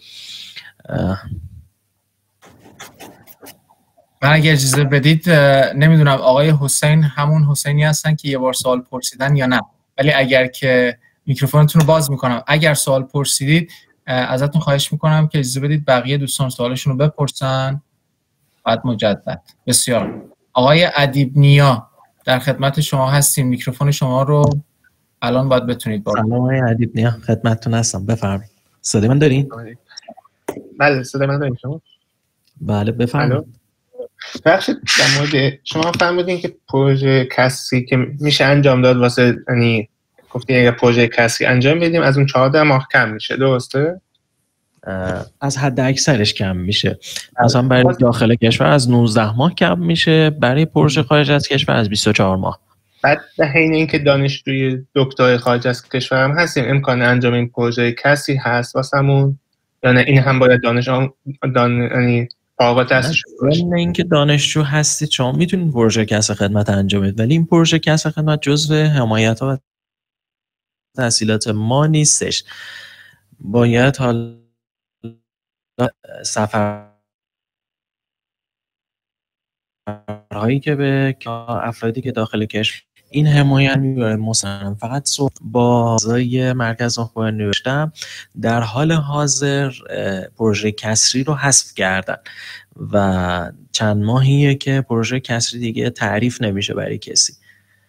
[SPEAKER 1] من اگه اجازه بدید، نمیدونم آقای حسین همون حسینی هستن که یه بار سوال پرسیدن یا نه، ولی اگر که میکروفونتون رو باز میکنم، اگر سوال پرسیدید ازتون خواهش میکنم که اجازه بدید بقیه دوستان سوالشون رو بپرسن بعد مجدد. بسیار. آقای ادیب نیا در خدمت شما هستیم، میکروفون شما رو الان باید بتونید باز.
[SPEAKER 2] سلام آقای ادیب نیا، خدمتتون هستم، بفرمایید. صدای من دارین؟
[SPEAKER 3] بله صدای من دارین شما؟
[SPEAKER 2] بله بفرمایید.
[SPEAKER 3] بخشید در مورد شما فرمودین که پروژه کسری که میشه انجام داد واسه، یعنی گفتین اگه پروژه کسری انجام بدیم از اون 14 ماه کم میشه، درسته؟
[SPEAKER 2] از حد اکثرش کم میشه. مثلا برای داخل کشور از 19 ماه کم میشه، برای پروژه خارج از کشور از 24 ماه.
[SPEAKER 3] بعد به حین اینکه دانشجوی دکترای خارج از کشور هم هستیم، امکان انجام این پروژه کسری هست واسمون یا نه این هم باید یعنی فارغ التحصیل باشه؟
[SPEAKER 2] نه اینکه دانشجو هستید شما میتونید پروژه کسب خدمت انجام بدید، ولی این پروژه کسب خدمت جزو حمایت‌ها و تحصیلات ما نیستش. باید حالا سفرهایی که به افرادی که داخل کشور این حمایت میبره، مثلا فقط با اعضای مرکز آموزش نوشتم در حال حاضر پروژه کسری رو حذف کردن و چند ماهیه که پروژه کسری دیگه تعریف نمیشه برای کسی.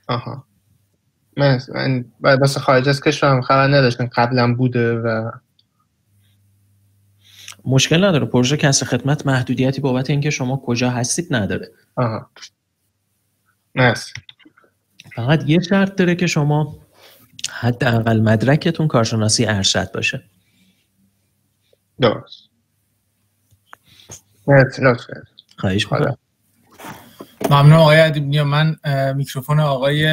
[SPEAKER 3] آها. من واسه خارج از کشورم خبر نداشتم، قبلا بوده و
[SPEAKER 2] مشکل نداره. پروژه کسب خدمت محدودیتی بابت اینکه شما کجا هستید نداره.
[SPEAKER 3] آها. مرسی.
[SPEAKER 2] فقط یه شرط داره که شما حداقل مدرکتون کارشناسی ارشد باشه.
[SPEAKER 3] درست. مرسی.
[SPEAKER 2] خواهش می‌کنم.
[SPEAKER 1] ممنون آقای ادیب نیا. من میکروفون آقای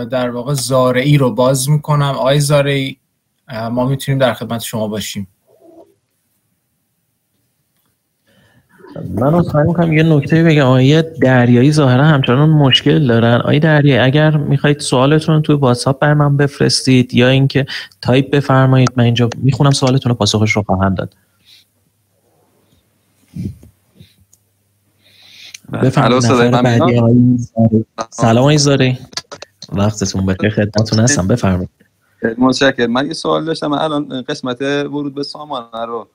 [SPEAKER 1] در واقع زارعی رو باز میکنم. آقای زارعی، ما میتونیم در خدمت شما باشیم.
[SPEAKER 2] من اصلا میکنم یه نکته بگم. آقای دریایی ظاهرا همچنان مشکل دارن. آقای دریایی اگر میخواید سوالتون رو توی واتساپ بر من بفرستید یا اینکه تایپ بفرمایید، من اینجا میخونم سوالتون رو، پاسخش رو خواهم داد. بفرمایید. نفر بعدی آقای زارعی. سلام آقای زارعی، وقتتون بخیر، خدمتتون هستم، بفرمایید.
[SPEAKER 6] متشکرم. من یه سوال داشتم. من الان قسمت ورود به سامانه رو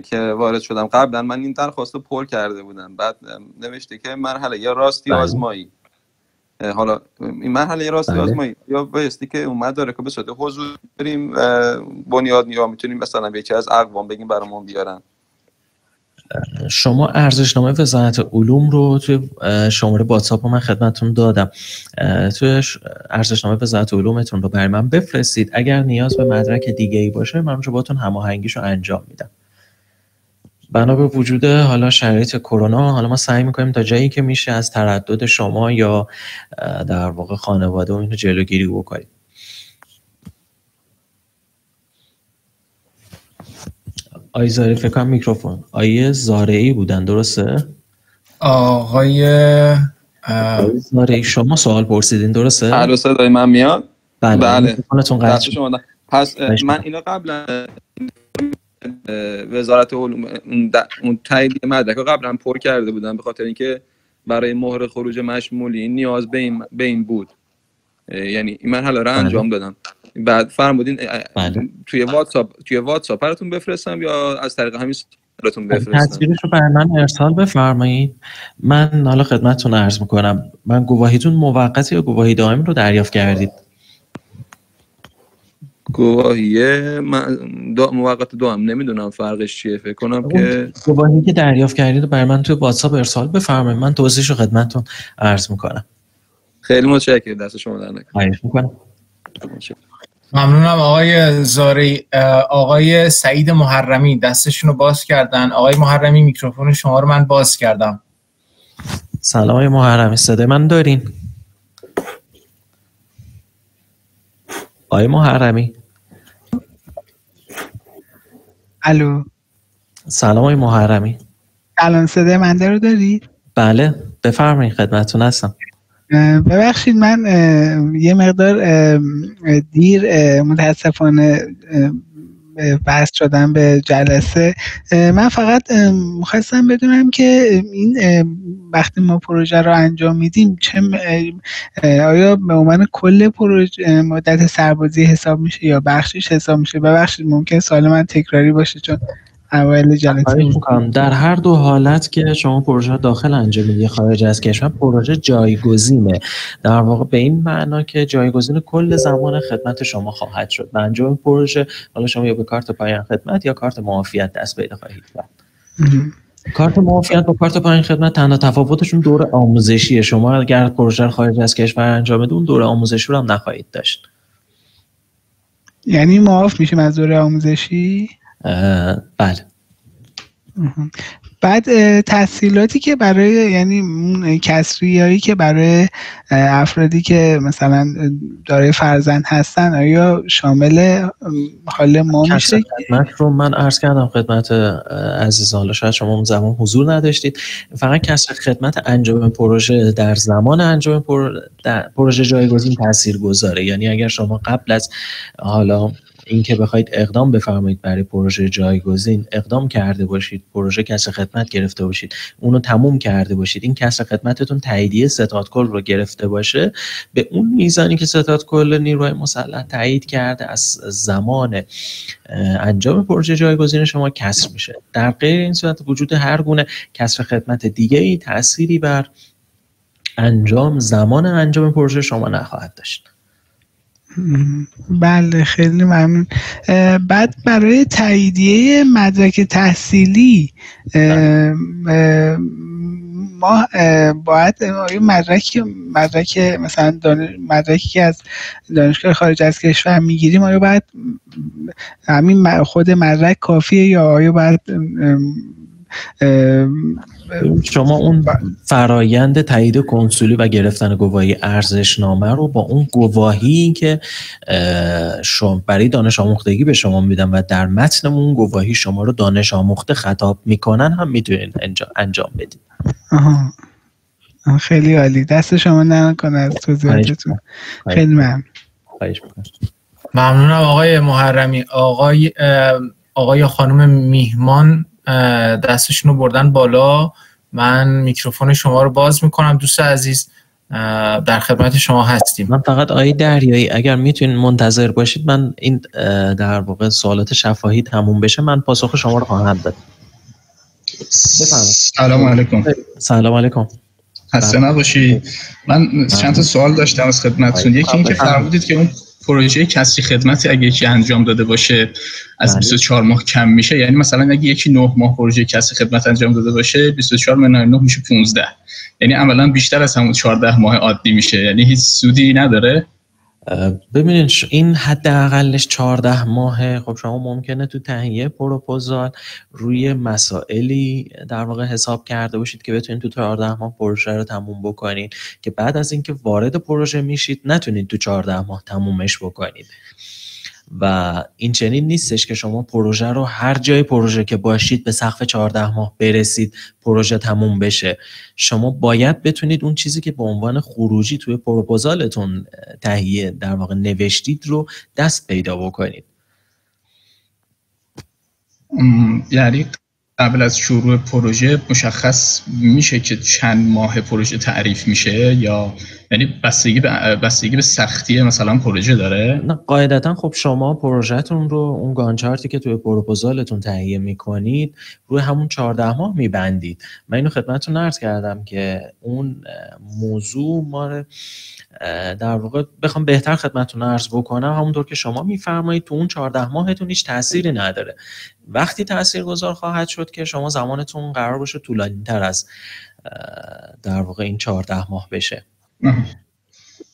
[SPEAKER 6] که وارد شدم، قبلا من این درخواست رو پر کرده بودم، بعد نوشته که مرحله یا راستی آزمایی. حالا این مرحله راستی آزمایی یا بایستی که اون مدارک رو به صورت حضور بریم بنیاد یا میتونیم مثلا به یکی از اقوام بگیم برامون بیارن؟
[SPEAKER 2] شما ارزشنامه وزارت علوم رو توی شماره واتساپ من خدمتتون دادم. توی ارزشنامه وزارت علومتون رو برای من بفرستید. اگر نیاز به مدرک دیگه ای باشه من رو باهاتون هماهنگیشو انجام میدم. بنا به وجود حالا شرایط کرونا، حالا ما سعی میکنیم تا جایی که میشه از تردد شما یا در واقع خانواده و اینو جلوگیری بکنیم. آقای زارعی فکر کنم میکروفون آقای زارعی بودن، درسته؟
[SPEAKER 1] آقای
[SPEAKER 2] زارعی شما سوال پرسیدین، درسته؟
[SPEAKER 6] الو صدای من میاد؟
[SPEAKER 2] بله. میکروفونتون قطع شد.
[SPEAKER 6] پس من اینو قبلا وزارت علوم اون تایید مدرک رو قبلا پر کرده بودم، به خاطر اینکه برای مهر خروج مشمولی نیاز به این بود، یعنی این مرحله رو انجام دادم. بعد فرمودین
[SPEAKER 2] بله.
[SPEAKER 6] توی واتساپ براتون بفرستم یا از طریق همین براتون بفرستم؟
[SPEAKER 2] تصویرش رو برای من ارسال بفرمایید. من حالا خدمتتون عرض میکنم، من گواهیتون موقت یا گواهی دائم رو دریافت کردید؟
[SPEAKER 6] گواهی موقت دائم نمیدونم فرقش چیه، فکر کنم که
[SPEAKER 2] گواهی که دریافت کردید برای من توی واتساپ ارسال بفرمایید، من توضیحش رو خدمتتون عرض میکنم.
[SPEAKER 6] خیلی متشکرم، دست شما در نکنه.
[SPEAKER 2] خواهش میکنم.
[SPEAKER 1] ممنونم آقای زاری. آقای سعید محرمی دستشون رو باز کردن. آقای محرمی میکروفون شما رو من باز کردم.
[SPEAKER 2] سلام آقای محرمی، صدای من دارین؟ آقای محرمی.
[SPEAKER 7] الو.
[SPEAKER 2] سلام آقای محرمی.
[SPEAKER 7] الان صدای من رو دارید؟
[SPEAKER 2] بله بفرمایید، خدمتتون هستم.
[SPEAKER 7] ببخشید من یه مقدار دیر متاسفانه بحث شدم به جلسه. من فقط می‌خواستم بدونم که این وقتی ما پروژه رو انجام میدیم آیا به عنوان کل پروژه مدت سربازی حساب میشه یا بخشش حساب میشه؟ ببخشید ممکن سوال من تکراری باشه چون اوایل جلسه
[SPEAKER 2] در هر دو حالت که شما پروژه داخل انجام میدید خارج از کشور، پروژه جایگزینه، در واقع به این معنا که جایگزین کل زمان خدمت شما خواهد شد. به انجام پروژه حالا شما یا به کارت پایان خدمت یا کارت معافیت دست پیدا خواهید کرد. کارت معافیت با کارت پایان خدمت تنها تفاوتشون دوره آموزشیه. شما اگر پروژه خارج از کشور انجام بدید اون دوره آموزشی رو هم نخواهید داشت.
[SPEAKER 7] یعنی معاف میشیم از دوره آموزشی؟
[SPEAKER 2] بله.
[SPEAKER 7] بعد تسهیلاتی که برای یعنی کسریایی که برای افرادی که مثلا دارای فرزند هستن آیا شامل حال ما میشه؟
[SPEAKER 2] خدمت رو من عرض کردم خدمت عزیزان، حالا شاید شما اون زمان حضور نداشتید. فقط کسر خدمت انجام پروژه در زمان انجام پروژه جایگزین تاثیرگذاره. یعنی اگر شما قبل از حالا اینکه بخواید اقدام بفرمایید برای پروژه جایگزین اقدام کرده باشید، پروژه کسر خدمت گرفته باشید، اونو تموم کرده باشید، این کسر خدمتتون تاییدیه ستاد کل رو گرفته باشه، به اون میزانی که ستاد کل نیروهای مسلح تایید کرده از زمان انجام پروژه جایگزین شما کسر میشه. در غیر این صورت وجود هر گونه کسر خدمت دیگه ای تأثیری بر زمان انجام پروژه شما نخواهد داشت.
[SPEAKER 7] بله خیلی ممنون. بعد برای تاییدیه مدرک تحصیلی ما باید مدرک مثلا مدرکی که از دانشگاه خارج از کشور میگیریم آیا باید همین خود مدرک کافیه یا آیا باید
[SPEAKER 2] شما اون فرایند تایید کنسولی و گرفتن گواهی ارزشنامه رو با اون گواهی که شما برای دانش آموختگی به شما میدن و در متن اون گواهی شما رو دانش آموخته خطاب میکنن هم میتونین انجام بدید.
[SPEAKER 7] خیلی عالی، دست شما نکنه از توضیحاتتون. خیلی ممنون.
[SPEAKER 1] ممنونم آقای محرمی. آقای خانم میهمان دستشون رو بردن بالا. من میکروفون شما رو باز میکنم دوست عزیز، در خدمت شما هستیم.
[SPEAKER 2] من فقط آقای دریایی اگر میتونین منتظر باشید من این در واقع سوالات شفاهی تموم بشه من پاسخ شما رو خواهم داد.
[SPEAKER 8] سلام علیکم.
[SPEAKER 2] سلام علیکم.
[SPEAKER 8] خسته نباشید. من چند تا سوال داشتم از خدمتتون. یکی این که فرمودید که اون پروژه کسری خدمتی اگه یکی انجام داده باشه از 24 ماه کم میشه، یعنی مثلا اگه یکی 9 ماه پروژه کسری خدمت انجام داده باشه 24 منهای 9 میشه 15، یعنی عملا بیشتر از همون 14 ماه عادی میشه، یعنی هیچ سودی نداره.
[SPEAKER 2] ببینید این حداقلش 14 ماه. خب شما ممکنه تو تهیه پروپوزال روی مسائلی در واقع حساب کرده باشید که بتونید تو 14 ماه پروژه رو تموم بکنید که بعد از اینکه وارد پروژه میشید نتونید تو 14 ماه تمومش بکنید. و این چنین نیستش که شما پروژه رو هر جای پروژه که باشید به سقف 14 ماه برسید پروژه تموم بشه. شما باید بتونید اون چیزی که به عنوان خروجی توی پروپوزالتون تهیه در واقع نوشتید رو دست پیدا بکنید.
[SPEAKER 8] یعنی قبل از شروع پروژه مشخص میشه که چند ماه پروژه تعریف میشه یا یعنی بستگی به سختی مثلا پروژه داره؟
[SPEAKER 2] نه قاعدتا خب شما پروژهتون رو اون گانچارتی که توی پروپوزالتون تهیه میکنید روی همون 14 ماه میبندید. من اینو خدمتتون عرض کردم که اون موضوع ما در واقع بخوام بهتر خدمتتون عرض بکنم، همونطور که شما میفرمایید تو اون 14 ماهتون هیچ تأثیری نداره. وقتی تاثیرگذار خواهد شد که شما زمانتون قرار باشه طولانی‌تر از در واقع این 14 ماه بشه.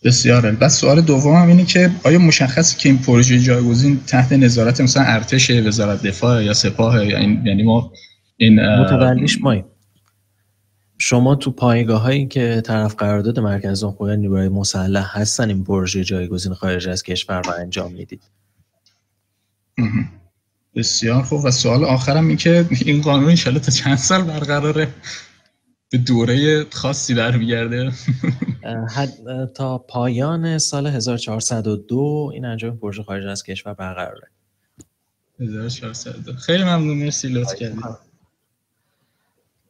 [SPEAKER 8] بسیاره. بس سوال دومم اینه که آیا مشخصه که این پروژه جایگزین تحت نظارت مثلا ارتش، وزارت دفاع یا سپاه، یعنی ما این
[SPEAKER 2] متولیش ماییم؟ شما تو پایگاهایی که طرف قرارداد مرکز نخبگان نیروهای مسلح هستن این پروژه جایگزین خارج از کشور رو انجام میدید؟
[SPEAKER 8] بسیار خوب. و سوال آخرم این که این قانون انشالله تا چند سال برقراره؟ به دوره خاصی برمیگرده؟
[SPEAKER 2] تا پایان سال 1402 این انجام پروژه خارج از کشور برقراره.
[SPEAKER 8] 1402. خیلی ممنون، مرسی، لطف کردید.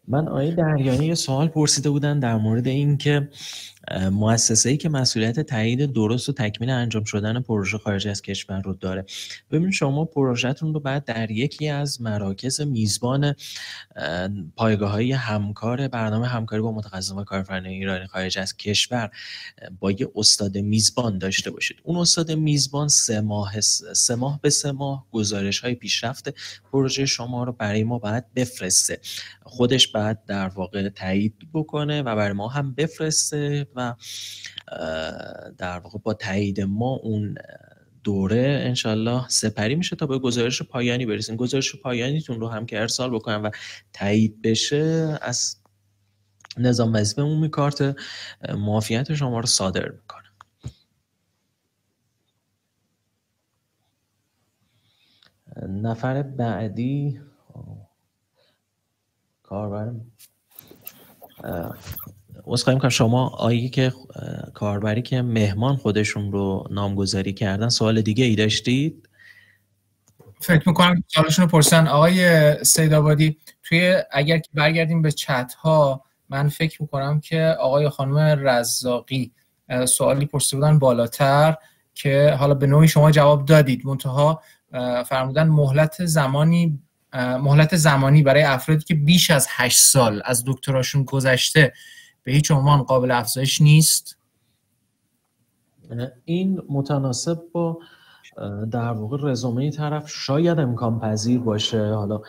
[SPEAKER 2] من آقای دریانی یه سوال پرسیده بودن در مورد این که مؤسسه‌ای که مسئولیت تایید درست و تکمیل انجام شدن پروژه خارج از کشور رو داره. ببینید شما پروژهتون رو بعد در یکی از مراکز میزبان پایگاه‌های همکار برنامه همکاری با متخصصان و کارفرمایان ایرانی خارج از کشور با یه استاد میزبان داشته باشید. اون استاد میزبان 3 ماه به 3 ماه گزارش‌های پیشرفت پروژه شما رو برای ما باید بفرسته. خودش بعد در واقع تایید بکنه و برای ما هم بفرسته و در واقع با تایید ما اون دوره انشالله سپری میشه تا به گزارش پایانی برسیم. گزارش پایانیتون رو هم که ارسال بکنم و تایید بشه، از نظام وظیفه عمومی کارت معافیت شما رو صادر میکنه. نفر بعدی کاربرم عذرخواهی می‌کنم، شما آیی که کاربری که مهمان خودشون رو نامگذاری کردن سوال دیگه ای داشتید؟
[SPEAKER 1] فکر میکنم سوالشون رو پرسن. آقای سیدآبادی، توی اگر که برگردیم به چت ها، من فکر میکنم که آقای خانم رزاقی سوالی پرسیده بودن بالاتر که حالا به نوعی شما جواب دادید، منتها فرمودن مهلت زمانی برای افرادی که بیش از 8 سال از دکتراشون گذشته به هیچ عنوان قابل افزایش نیست.
[SPEAKER 2] این متناسب با در واقع رزومه طرف شاید امکان پذیر باشه. حالا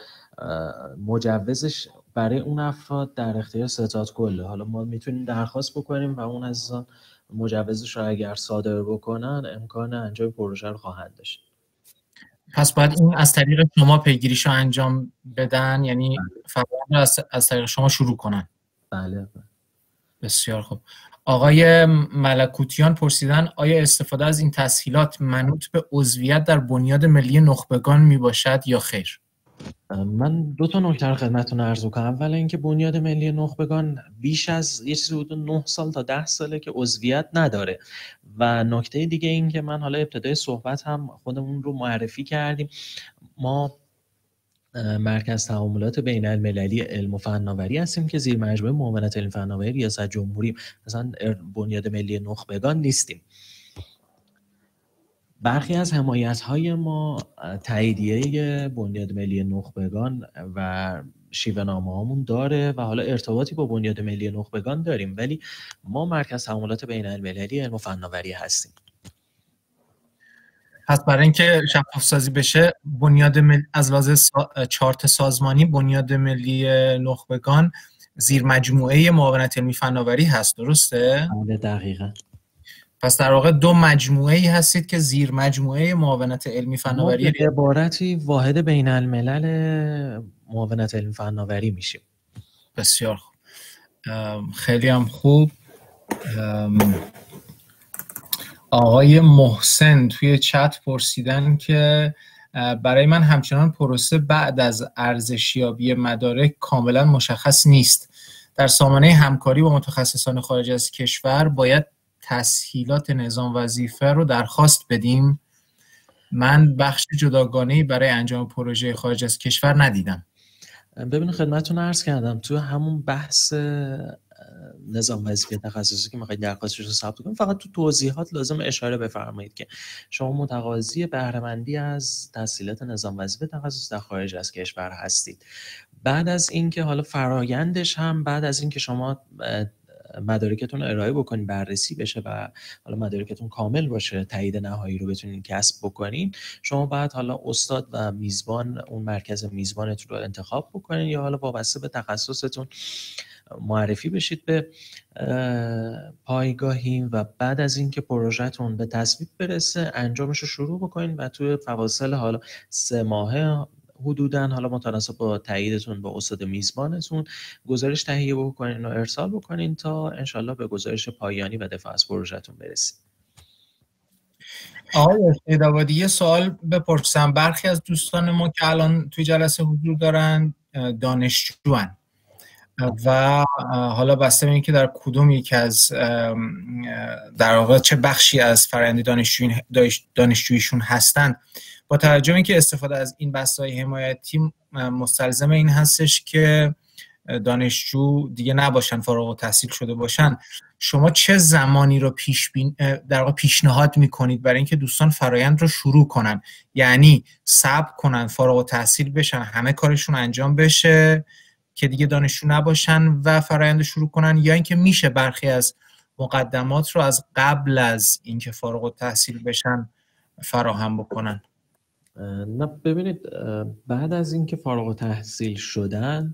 [SPEAKER 2] مجوزش برای اون افراد در اختیار ستاد کله. حالا ما میتونیم درخواست بکنیم و اون عزیزان مجوزش رو اگر صادر بکنن امکان انجام پروژه رو خواهند داشت.
[SPEAKER 1] پس باید این از طریق شما پیگیریشو انجام بدن، یعنی فقط از طریق شما شروع کنن.
[SPEAKER 2] بله.
[SPEAKER 1] بسیار خوب. آقای ملکوتیان پرسیدن آیا استفاده از این تسهیلات منوط به عضویت در بنیاد ملی نخبگان می باشد یا خیر؟
[SPEAKER 2] من 2 نکته رو خدمتتون عرض کنم. اولا اینکه بنیاد ملی نخبگان بیش از یه چیزی حدود 9 سال تا 10 ساله که عضویت نداره. و نکته دیگه این که من حالا ابتدای صحبت هم خودمون رو معرفی کردیم، ما مرکز تعاملات بین المللی علم و فناوری هستیم که زیر مجموعه معاونت علم فناوری ریاست جمهوری، مثلا بنیاد ملی نخبگان نیستیم. برخی از حمایت‌های ما تاییدیه بنیاد ملی نخبگان و شیوه‌نامه‌هامون داره و حالا ارتباطی با بنیاد ملی نخبگان داریم، ولی ما مرکز تعاملات بین المللی علم و فناوری هستیم.
[SPEAKER 1] پس برای اینکه شفاف سازی بشه، بنیاد از لحاظ چارت سازمانی بنیاد ملی نخبگان زیر مجموعه معاونت علمی فناوری هست، درسته؟
[SPEAKER 2] بله دقیقاً.
[SPEAKER 1] پس در واقع 2 مجموعه‌ای هستید که زیر مجموعه معاونت علمی فناوری،
[SPEAKER 2] ما به عبارتی واحد بین الملل معاونت علمی فناوری میشیم.
[SPEAKER 1] بسیار خوب. خیلی هم خوب. آقای محسن توی چت پرسیدن که برای من همچنان پروسه بعد از ارزشیابی مدارک کاملا مشخص نیست. در سامانه همکاری با متخصصان خارج از کشور باید تسهیلات نظام وظیفه رو درخواست بدیم. من بخش جداگانه‌ای برای انجام پروژه خارج از کشور ندیدم.
[SPEAKER 2] ببینید خدمتتون عرض کردم تو همون بحث نظام وظیفه تخصصی که میخواید درخواستش رو ثبت کنید، فقط تو توضیحات لازم اشاره بفرمایید که شما متقاضی بهره‌مندی از تحصیلات نظام وظیفه تخصصی در خارج از کشور هستید. بعد از اینکه حالا فرایندش هم بعد از اینکه شما مدارکتون ارائه بکنین، بررسی بشه و حالا مدارکتون کامل باشه، تایید نهایی رو بتونین کسب بکنین، شما بعد حالا استاد و میزبان، اون مرکز میزبانتون رو انتخاب بکنین یا حالا وابسته به تخصصتون معرفی بشید به پایگاهی و بعد از اینکه پروژهتون به تصویب برسه انجامش رو شروع بکنین و توی فواصل حالا 3 ماهه حدوداً حالا متناسب با تاییدتون با استاد میزبانتون گزارش تهیه بکنین و ارسال بکنین تا انشالله به گزارش پایانی و دفاع از پروژهتون برسید.
[SPEAKER 1] آقای سیدآبادی یه سوال بپرسم. برخی از دوستان ما که الان توی جلسه حضور دارن دانشجوان و حالا بسته به اینکه در کدوم یک از در واقع چه بخشی از فرآیند دانشجوییشون هستند، با توجه به اینکه استفاده از این بسته‌های حمایتی مستلزم این هستش که دانشجو دیگه نباشن، فارغ التحصیل شده باشن، شما چه زمانی رو در واقع پیشنهاد میکنید برای اینکه دوستان فرایند رو شروع کنن؟ یعنی صبر کنن فارغ التحصیل بشن، همه کارشون انجام بشه که دیگه دانشجو نباشن و فرایند شروع کنن، یا اینکه میشه برخی از مقدمات رو از قبل از اینکه فارغ التحصیل بشن فراهم بکنن؟
[SPEAKER 2] نه ببینید، بعد از اینکه فارغ التحصیل شدن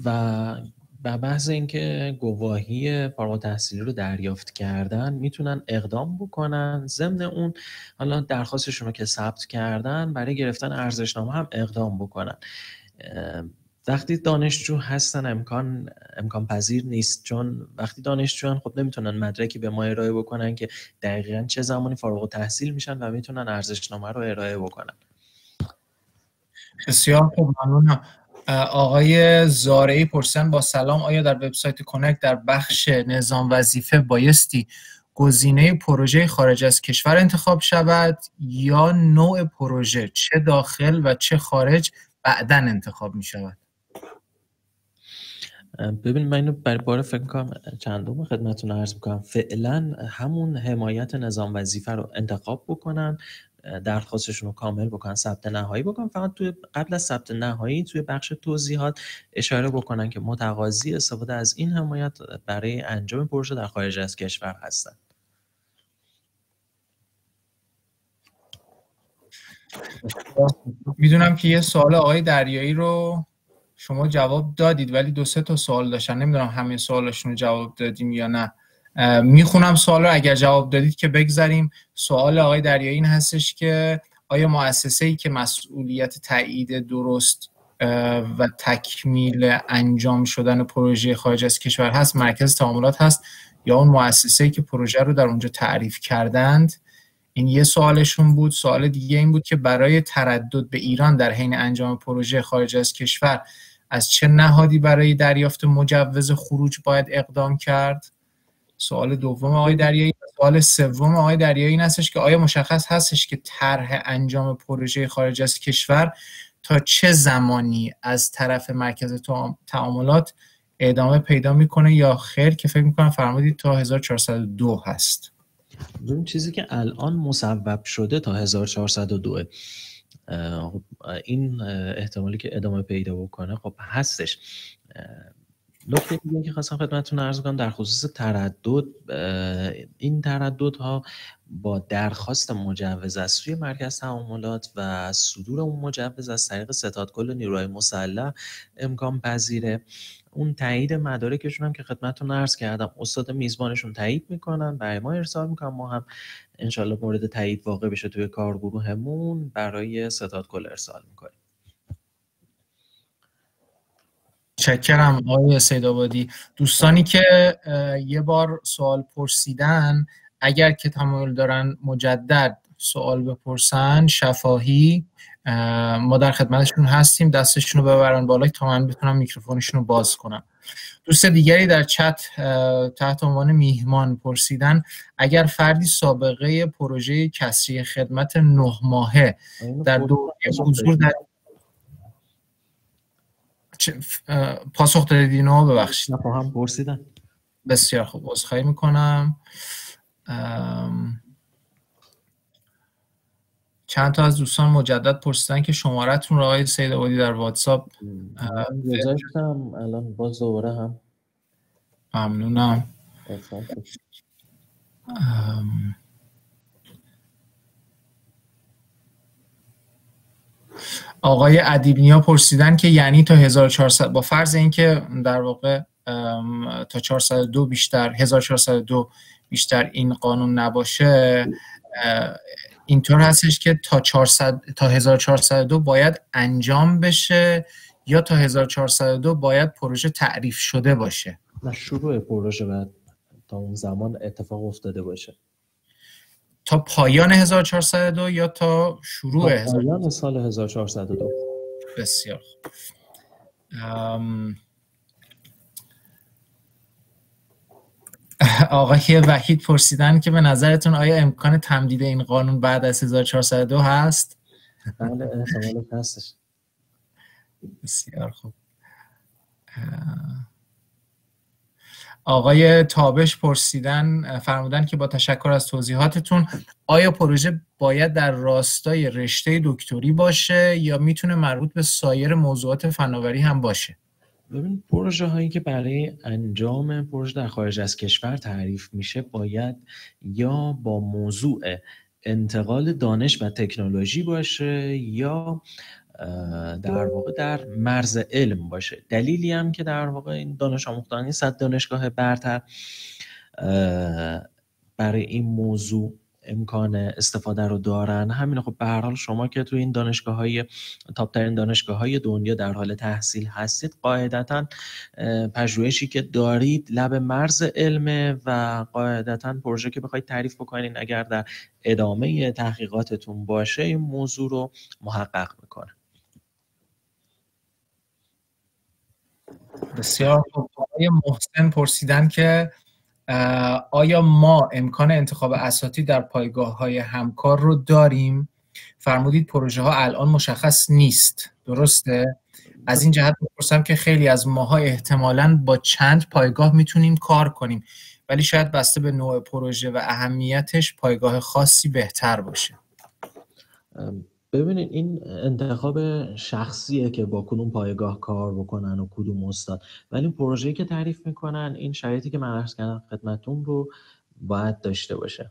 [SPEAKER 2] و بحث اینکه گواهی فارغ التحصیلی رو دریافت کردن میتونن اقدام بکنن، ضمن اون حالا درخواستشون رو که ثبت کردن برای گرفتن ارزشنامه هم اقدام بکنن. وقتی دانشجو هستن امکان پذیر نیست، چون وقتی دانشجوان خب نمیتونن مدرکی به ما ارائه بکنن که دقیقاً چه زمانی فارغ التحصیل میشن و میتونن ارزشنامه رو ارائه بکنن.
[SPEAKER 1] بسیار خوب، ممنونم. آقای زارعی پرسن با سلام، آیا در وبسایت کانکت در بخش نظام وظیفه بایستی گزینه پروژه خارج از کشور انتخاب شود یا نوع پروژه چه داخل و چه خارج بعداً انتخاب می شود؟
[SPEAKER 2] ببین من اینو برای بار فکر کنم چندم خدمتتون عرض میکنم، فعلا همون حمایت نظام وظیفه رو انتخاب بکنن، درخواستشون رو کامل بکنن، ثبت نهایی بکنن. فقط قبل از ثبت نهایی توی بخش توضیحات اشاره بکنن که متقاضی استفاده از این حمایت برای انجام پروژه در خارج از کشور هستن.
[SPEAKER 1] میدونم که یه سوال آقای دریایی رو شما جواب دادید ولی 2-3 تا سوال داشتن، نمیدونم همه سوالشون رو جواب دادیم یا نه. میخونم سوال رو، اگر جواب دادید که بگذاریم. سوال آقای دریایی این هستش که آیا مؤسسه‌ای که مسئولیت تایید درست و تکمیل انجام شدن پروژه خارج از کشور هست مرکز تعاملات هست یا اون مؤسسه‌ای که پروژه رو در اونجا تعریف کردند؟ این یه سوالشون بود. سوال دیگه این بود که برای تردد به ایران در حین انجام پروژه خارج از کشور از چه نهادی برای دریافت مجوز خروج باید اقدام کرد؟ سوال دوم آقای دریایی. سوال سوم آقای دریایی این هستش که آیا مشخص هستش که طرح انجام پروژه خارج از کشور تا چه زمانی از طرف مرکز تعاملات ادامه پیدا میکنه یا خیر، که فکر میکنم فرمودید تا 1402 هست؟
[SPEAKER 2] اون چیزی که الان مصوب شده تا 1402 این احتمالی که ادامه پیدا بکنه خب هستش. نکته دیگه که خواستم خدمتتون عرض کنم در خصوص تردد، این ترددها با درخواست مجوز از سوی مرکز تعاملات و صدور اون مجوز از طریق ستادکل نیروهای مسلح امکان پذیره. اون تایید مدارکشون هم که خدمتتون عرض کردم استاد میزبانشون تایید میکنن، برای ما ارسال میکنن، ما هم انشالله مورد تایید واقع بشه توی کارگروهمون برای ستادکل ارسال میکنیم.
[SPEAKER 1] متشکرم آقای سیدآبادی. دوستانی که یه بار سوال پرسیدن اگر که تمایل دارن مجدد سوال بپرسن شفاهی، ما در خدمتشون هستیم، دستشون رو ببرن بالا تا من بتونم میکروفونشون رو باز کنم. دوست دیگری در چت تحت عنوان میهمان پرسیدن اگر فردی سابقه پروژه کسری خدمت 9 ماهه در دوره حضور در پاسخ دادید اینو؟ ببخشید
[SPEAKER 2] هم پرسیدن.
[SPEAKER 1] بسیار خوب، عذرخواهی میکنم. چند تا از دوستان مجدد پرسیدن که شماره‌تون رو آقای سیدآبادی در واتساپ
[SPEAKER 2] گذاشتم، الان باز دوباره هم.
[SPEAKER 1] ممنونم. آقای ادیبنیا پرسیدن که یعنی تا 1400 با فرض اینکه در واقع تا 402 بیشتر 1402 بیشتر این قانون نباشه، اینطور هستش که تا 1402 باید انجام بشه یا تا 1402 باید پروژه تعریف شده باشه؟
[SPEAKER 2] نه، شروع پروژه باید تا اون زمان اتفاق افتاده باشه.
[SPEAKER 1] تا پایان 1402 یا تا شروع
[SPEAKER 2] پایان سال 1402؟
[SPEAKER 1] بسیار خوب. آقای وحید پرسیدن که به نظرتون آیا امکان تمدید این قانون بعد از 1402 هست؟
[SPEAKER 2] بله، احتمالش هستش.
[SPEAKER 1] بسیار خوب. آقای تابش پرسیدن، فرمودن که با تشکر از توضیحاتتون، آیا پروژه باید در راستای رشته دکتری باشه یا میتونه مربوط به سایر موضوعات فناوری هم باشه؟
[SPEAKER 2] ببین، پروژه هایی که برای انجام پروژه در خارج از کشور تعریف میشه باید یا با موضوع انتقال دانش و تکنولوژی باشه یا در واقع در مرز علم باشه. دلیلی هم که در واقع این دانش آموختگان 100 دانشگاه برتر برای این موضوع امکان استفاده رو دارن همین. خب به هر حال شما که تو این دانشگاه‌های تاپ ترین دانشگاه‌های دنیا در حال تحصیل هستید، قاعدتاً پژوهشی که دارید لب مرز علمه و قاعدتاً پروژه که بخواید تعریف بکنین اگر در ادامه تحقیقاتتون باشه این موضوع رو محقق میکنه.
[SPEAKER 1] بسیار خوب. آقای محسن پرسیدن که آیا ما امکان انتخاب اساتید در پایگاه‌های همکار رو داریم؟ فرمودید پروژه ها الان مشخص نیست، درسته؟ از این جهت می‌پرسم که خیلی از ماها احتمالاً با چند پایگاه میتونیم کار کنیم، ولی شاید بسته به نوع پروژه و اهمیتش پایگاه خاصی بهتر باشه.
[SPEAKER 2] ببینید، این انتخاب شخصیه که با کدوم پایگاه کار بکنن و کدوم استاد، ولی این پروژه‌ای که تعریف میکنن این شرایطی که من عرض کردم خدمتتون رو باید داشته باشه.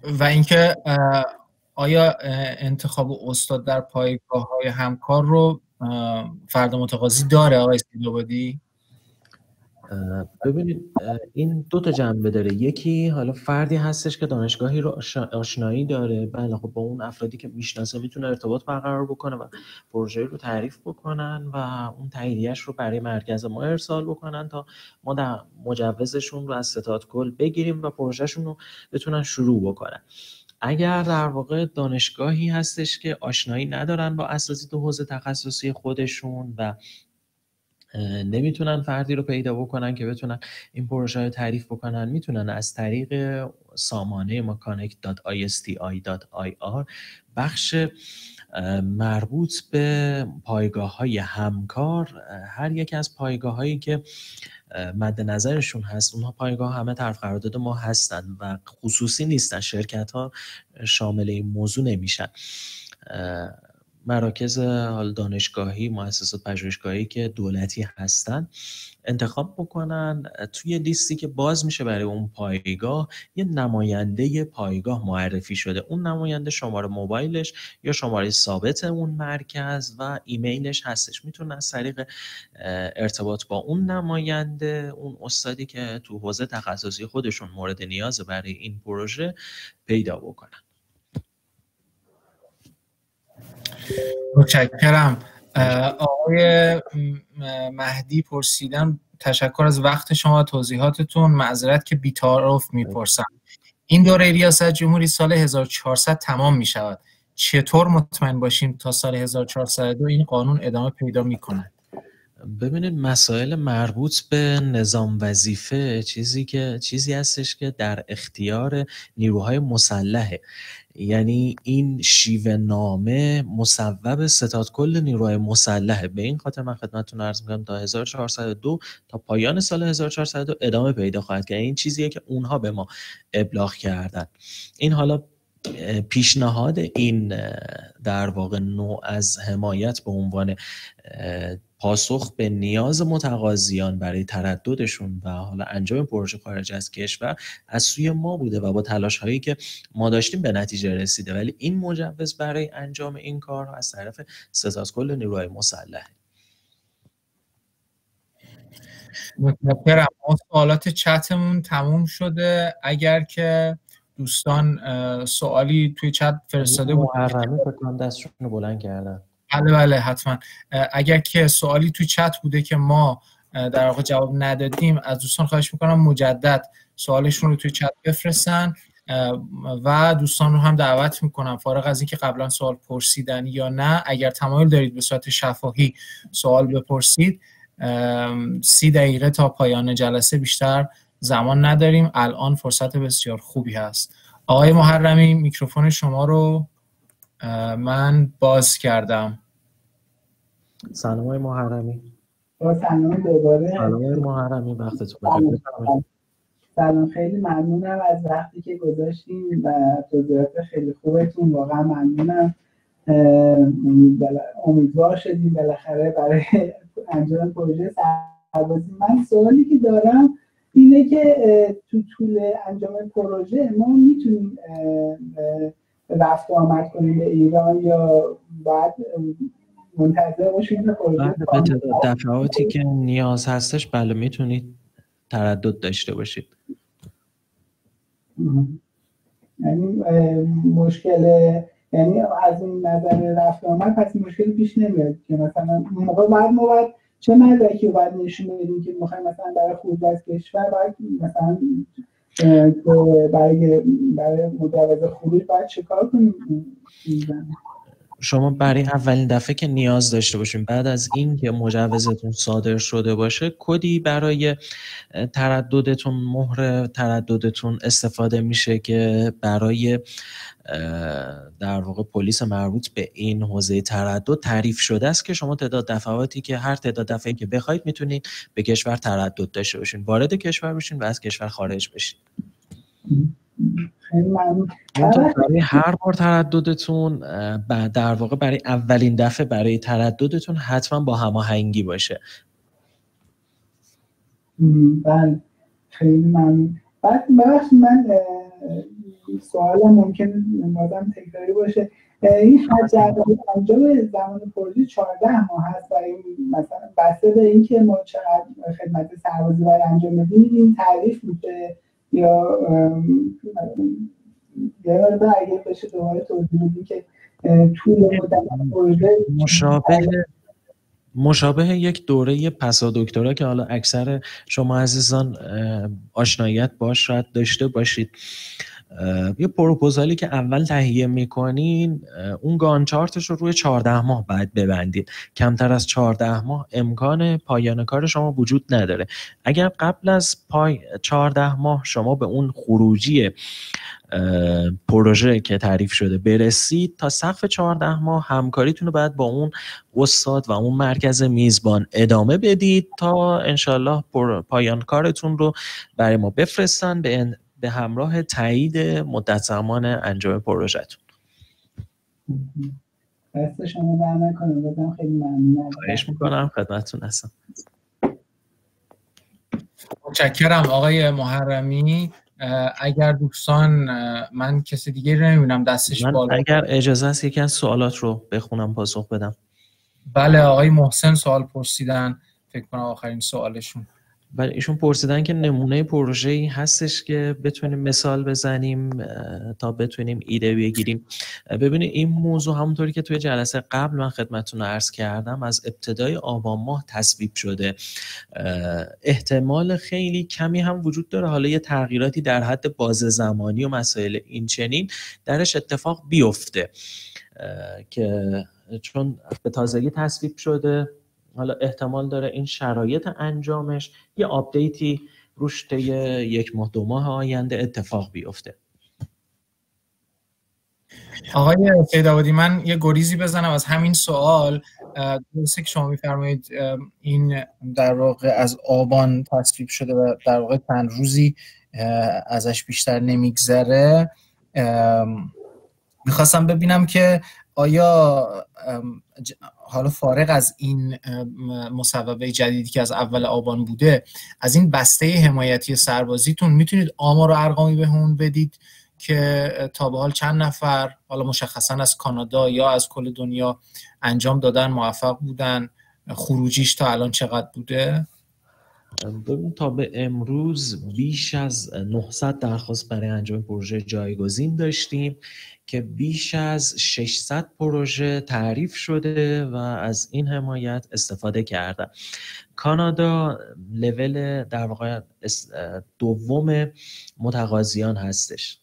[SPEAKER 1] و اینکه آیا انتخاب استاد در پایگاه‌های همکار رو فرد متقاضی داره آقای سیدآبادی؟
[SPEAKER 2] ببینید، این دو تا جنبه داره. یکی حالا فردی هستش که دانشگاهی رو آشنایی داره، بله خب با اون افرادی که میشناسه میتونه ارتباط برقرار بکنه و پروژه رو تعریف بکنن و اون تاییدیه‌اش رو برای مرکز ما ارسال بکنن تا ما در مجوزشون رو از ستاد کل بگیریم و پروژهشون رو بتونن شروع بکنن. اگر در واقع دانشگاهی هستش که آشنایی ندارن با اساتید حوزه تخصصی خودشون و نمیتونن فردی رو پیدا بکنن که بتونن این پروژه رو تعریف بکنن، میتونن از طریق سامانه ما connect.isti.ir بخش مربوط به پایگاه‌های همکار، هر یک از پایگاه‌هایی که مد نظرشون هست، اونها پایگاه همه طرف قرارداد ما هستن و خصوصی نیستن، شرکت‌ها شامل این موضوع نمیشن. مراکز دانشگاهی، مؤسسات پژوهشگاهی که دولتی هستن انتخاب بکنن، توی لیستی که باز میشه برای اون پایگاه یه نماینده پایگاه معرفی شده. اون نماینده شماره موبایلش یا شماره ثابت اون مرکز و ایمیلش هستش، میتونن از طریق ارتباط با اون نماینده اون استادی که تو حوزه تخصصی خودشون مورد نیاز برای این پروژه پیدا بکنن.
[SPEAKER 1] متشکرم. آقای مهدی پرسیدن، تشکر از وقت شما و توضیحاتتون. معذرت که بی‌تعارف میپرسم، این دوره ریاست جمهوری سال 1400 تمام می شود، چطور مطمئن باشیم تا سال 1402 این قانون ادامه پیدا می کند؟
[SPEAKER 2] ببینید، مسائل مربوط به نظام وظیفه چیزی هستش که در اختیار نیروهای مسلحه. یعنی این شیوه نامه مصوب ستاد کل نیروهای مسلحه. به این خاطر من خدمتتون عرض می‌کنم تا 1402 تا پایان سال 1402 ادامه پیدا خواهد کرد. این چیزیه که اونها به ما ابلاغ کردن. این حالا پیشنهاد این در واقع نوع از حمایت به عنوان پاسخ به نیاز متقاضیان برای ترددشون و حالا انجام پروژه خارج از کشور از سوی ما بوده و با تلاش هایی که ما داشتیم به نتیجه رسیده، ولی این مجوز برای انجام این کار از طرف ستاد کل نیروهای مسلحه.
[SPEAKER 1] متشکرم. ما سوالات چتمون تموم شده. اگر که دوستان سوالی توی چت فرستاده بود،
[SPEAKER 2] محرمی فکر دستشون رو بلند کردن.
[SPEAKER 1] بله حتما. اگر که سوالی توی چت بوده که ما در واقع جواب ندادیم، از دوستان خواهش میکنم مجدد سوالشون رو توی چت بفرستن و دوستان رو هم دعوت میکنم فارغ از اینکه قبلا سوال پرسیدن یا نه، اگر تمایل دارید به صورت شفاهی سوال بپرسید. 30 دقیقه تا پایان جلسه بیشتر زمان نداریم. الان فرصت بسیار خوبی هست. آقای محرمی میکروفون شما رو من باز کردم.
[SPEAKER 2] سلام آقای محرمی.
[SPEAKER 9] سلام دوباره.
[SPEAKER 2] سلام آقای محرمی، وقتتون بخیر.
[SPEAKER 9] سلام، خیلی ممنونم از وقتی که گذاشتین و توضیحات خیلی خوبتون، واقعا ممنونم. امیدوار شدیم بالاخره برای انجام پروژه سربازی. من سوالی که دارم اینه که تو طول انجام پروژه ما میتونیم رفت و آمد کنیم به ایران یا باید منتظر باشیم که پروژه
[SPEAKER 2] دفعاتی که نیاز هستش بله میتونید تردد داشته باشید.
[SPEAKER 9] یعنی مشکل، یعنی از این نظر رفت و آمد پس مشکلی پیش نمیاد که مثلا موقع ما باید چه مدرکی رو باید نشون بدیم که میخوایم مثلا برای خروج از کشور باید مثلا برای مجوز خروج باید چه کار کنیم؟
[SPEAKER 2] شما برای اولین دفعه که نیاز داشته باشین بعد از این که مجوزتون صادر شده باشه، کدی برای ترددتون، مهر ترددتون استفاده میشه که برای در واقع پلیس مربوط به این حوزه تردد تعریف شده است که شما تعداد دفعاتی که هر تعداد دفعه‌ای که بخواید میتونید به کشور تردد داشته باشین، وارد کشور بشین و از کشور خارج بشین. برای هر بار ترددتون در واقع برای اولین دفعه برای ترددتون حتما با هماهنگی باشه.
[SPEAKER 9] بله خیلی ممنون. بعد من سوالم ممکن بازم تکراری باشه. این حد انجام زمان پروژه 14 ماه هست و مثلا بسته به اینکه ما چقدر خدمت سربازی باید انجام بدیم این تعریف میشه یا اگه بشه دوباره توضیح بدیم که طول مدت پروژه
[SPEAKER 2] مشابه یک دوره پسا دکترا که حالا اکثر شما عزیزان آشناییت باش شاید داشته باشید. یه پروپوزالی که اول تهیه میکنین اون گان چارتش رو روی 14 ماه باید ببندید. کمتر از 14 ماه امکان پایان کار شما وجود نداره. اگر قبل از 14 ماه شما به اون خروجی پروژه که تعریف شده برسید، تا سقف 14 ماه همکاریتون رو باید با اون استاد و اون مرکز میزبان ادامه بدید تا انشالله پایان کارتون رو برای ما بفرستن به همراه تایید مدت زمان انجام پروژه‌تون.
[SPEAKER 9] دست شما در نکنه، بازم خیلی ممنونم.
[SPEAKER 2] خواهش میکنم، خدمتتون هستم.
[SPEAKER 1] متشکرم آقای محرمی. اگر دوستان، من کسی دیگه رو نمیبینم دستش بالا.
[SPEAKER 2] اگر اجازه است یکی از سوالات رو بخونم پاسخ بدم.
[SPEAKER 1] بله آقای محسن سوال پرسیدن، فکر کنم آخرین سوالشون.
[SPEAKER 2] ولی ایشون پرسیدن که نمونه پروژه‌ای هستش که بتونیم مثال بزنیم تا بتونیم ایده بگیریم. ببینید این موضوع همونطوری که توی جلسه قبل من خدمتتون عرض کردم از ابتدای آبان ماه تصویب شده. احتمال خیلی کمی هم وجود داره حالا یه تغییراتی در حد بازه زمانی و مسائل این چنین درش اتفاق بیفته که چون به تازگی تصویب شده، حالا احتمال داره این شرایط انجامش یه آپدیتی روش طی 1 ماه 2 ماه آینده اتفاق بیفته.
[SPEAKER 1] آقای سیدآبادی، من یه گریزی بزنم از همین سوال. درسته که شما می‌فرمایید این در واقع از آبان تصویب شده و در واقع چند روزی ازش بیشتر نمیگذره. میخواستم ببینم که آیا حالا فارغ از این مصوبه جدیدی که از اول آبان بوده، از این بسته حمایتی سربازیتون میتونید آمار و ارقامی بهمون بدید که تا به حال چند نفر حالا مشخصا از کانادا یا از کل دنیا انجام دادن، موفق بودن، خروجیش تا الان چقدر بوده؟
[SPEAKER 2] ببین تا به امروز بیش از 900 درخواست برای انجام پروژه جایگزین داشتیم که بیش از 600 پروژه تعریف شده و از این حمایت استفاده کردن. کانادا لول در واقع دوم متقاضیان هستش.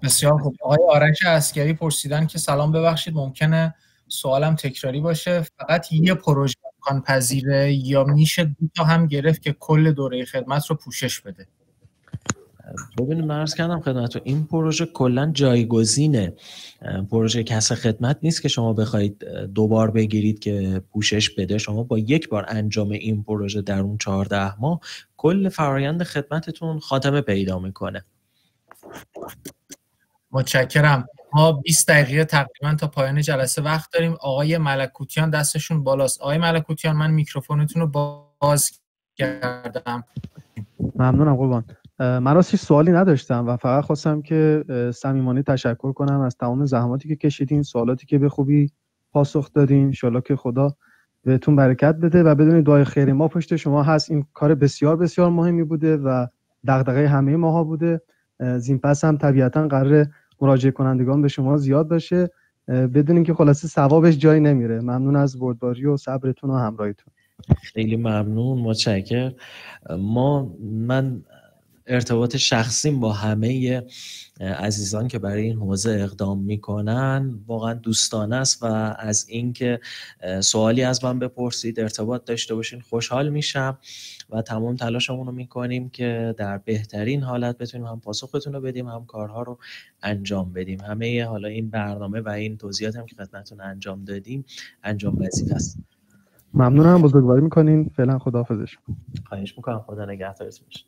[SPEAKER 1] بسیار خوب. آقای آرش عسکری پرسیدن که سلام، ببخشید ممکنه سوالم تکراری باشه، فقط یه پروژه امکان پذیره یا میشه دو تا هم گرفت که کل دوره خدمت رو پوشش بده؟
[SPEAKER 2] ببینید من عرض کردم خدمتتون این پروژه کلا جایگزینه، پروژه کسب خدمت نیست که شما بخواید دوبار بگیرید که پوشش بده. شما با یک بار انجام این پروژه در اون 14 ماه کل فرایند خدمتتون خاتمه پیدا میکنه.
[SPEAKER 1] متشکرم. ما 20 دقیقه تقریبا تا پایان جلسه وقت داریم. آقای ملکوتیان دستشون بالاست. آقای ملکوتیان من میکروفونتون رو باز کردم.
[SPEAKER 10] ممنونم قربان. من راستش سوالی نداشتم و فقط خواستم که صمیمانه تشکر کنم از تمام زحماتی که کشیدین، سوالاتی که به خوبی پاسخ دادین. ان شاءالله که خدا بهتون برکت بده و بدونید دعای خیر ما پشت شما هست. این کار بسیار بسیار مهمی بوده و دغدغه همه ماها بوده. زین پس هم طبیعتاً قراره مراجعه کنندگان به شما زیاد باشه. بدونین که خلاصه ثوابش جایی نمیره. ممنون از بردباری و صبرتون و همراهیتون.
[SPEAKER 2] خیلی ممنون، متشکرم. من ارتباط شخصیم با همه عزیزان که برای این حوزه اقدام میکنن واقعا دوستانه است و از اینکه سوالی از من بپرسید ارتباط داشته باشین خوشحال میشم و تمام تلاشمون رو میکنیم که در بهترین حالت بتونیم هم پاسختون رو بدیم هم کارها رو انجام بدیم. همه حالا این برنامه و این توضیحات هم که خدمتتون انجام دادیم انجام وظیفه است.
[SPEAKER 10] ممنونم، بزرگواری میکنین. فعلا خداحافظش.
[SPEAKER 2] خواهش میکنم، خدا نگهدارتون باشه.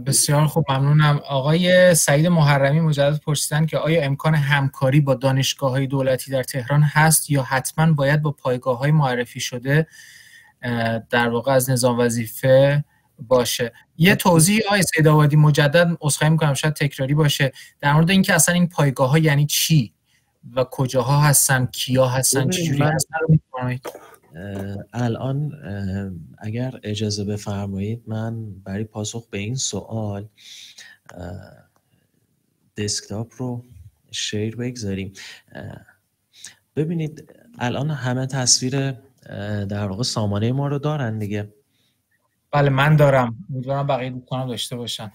[SPEAKER 1] بسیار خوب، ممنونم. آقای سعید محرمی مجدد پرسیدن که آیا امکان همکاری با دانشگاه‌های دولتی در تهران هست یا حتما باید با پایگاه‌های معرفی شده در واقع از نظام وظیفه باشه؟ یه توضیح آقای سیدآبادی مجدد عذرخواهی می‌کنم شاید تکراری باشه در مورد اینکه اصلا این پایگاه‌ها یعنی چی و کجاها هستن، کیا هستن، چجوری هستن.
[SPEAKER 2] الان اگر اجازه بفرمایید من برای پاسخ به این سوال دسکتاپ رو شیر بگذاریم. ببینید الان همه تصویر در واقع سامانه ما رو دارن دیگه؟
[SPEAKER 1] بله من دارم، امیدوارم بقیه دوستانم داشته باشن.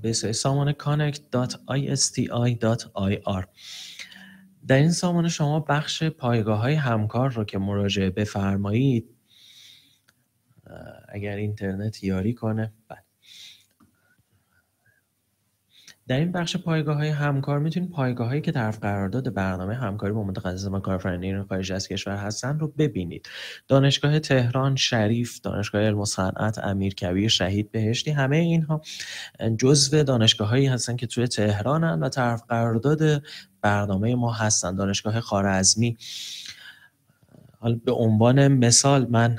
[SPEAKER 2] بسیار سامانه connect.isti.ir. در این سامانه شما بخش پایگاه‌های همکار رو که مراجعه بفرمایید، اگر اینترنت یاری کنه، در این بخش پایگاه‌های همکار میتونید پایگاه‌هایی که طرف قرارداد برنامه همکاری با متخصصان و کارآفرینان خارج از کشور هستن رو ببینید. دانشگاه تهران، شریف، دانشگاه علم و صنعت، امیرکبیر، شهید بهشتی، همه اینها جزو دانشگاه‌هایی هستن که توی تهرانن و طرف قرارداد برنامه ما هستن. دانشگاه خوارزمی، حالا به عنوان مثال من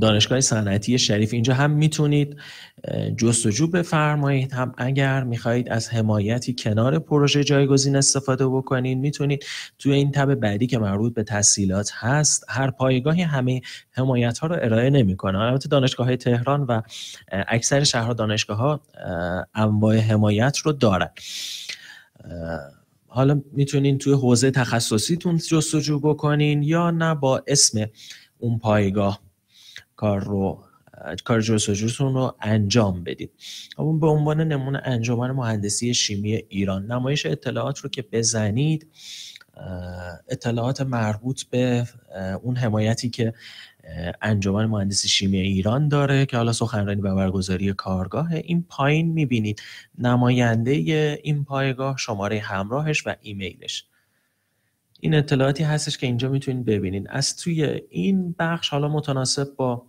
[SPEAKER 2] دانشگاه صنعتی شریف، اینجا هم میتونید جستجو بفرمایید، هم اگر میخواهید از حمایتی کنار پروژه جایگزین استفاده بکنید میتونید توی این تب بعدی که مربوط به تسهیلات هست. هر پایگاهی همه حمایت ها رو ارائه نمیکنه. البته دانشگاه های تهران و اکثر شهرها دانشگاه ها انواع حمایت رو دارن. حالا میتونین توی حوزه تخصصیتون جستجو بکنین یا نه با اسم اون پایگاه کار جستجوتون رو انجام بدید. اون به عنوان نمونه انجمن مهندسی شیمی ایران، نمایش اطلاعات رو که بزنید اطلاعات مربوط به اون حمایتی که انجمن مهندسی شیمی ایران داره که حالا سخنرانی و برگزاری کارگاه. این پایین میبینید نماینده این پایگاه، شماره همراهش و ایمیلش. این اطلاعاتی هستش که اینجا میتونید ببینید. از توی این بخش حالا متناسب با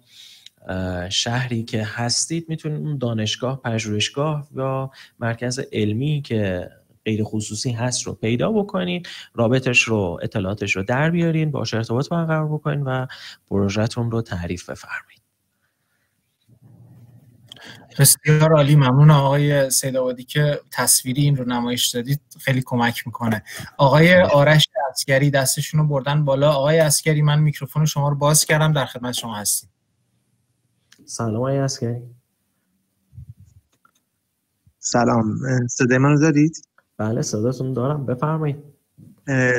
[SPEAKER 2] شهری که هستید میتونید اون دانشگاه، پژوهشگاه یا مرکز علمی که غیر خصوصی هست رو پیدا بکنید، رابطش رو، اطلاعاتش رو در بیارین، باهاش ارتباط برقرار بکنید و پروژه‌تون رو تعریف بفرمایید.
[SPEAKER 1] بسیار عالی، ممنون آقای سیدآبادی که تصویری این رو نمایش دادید، خیلی کمک میکنه. آقای آرش عسگری دستشون رو بردن بالا. آقای عسگری من میکروفون شما رو باز کردم، در خدمت شما هستیم.
[SPEAKER 2] سلام آقای عسگری.
[SPEAKER 11] سلام، صدای منو دارید؟
[SPEAKER 2] بله صداتون دارم، بفرمایید.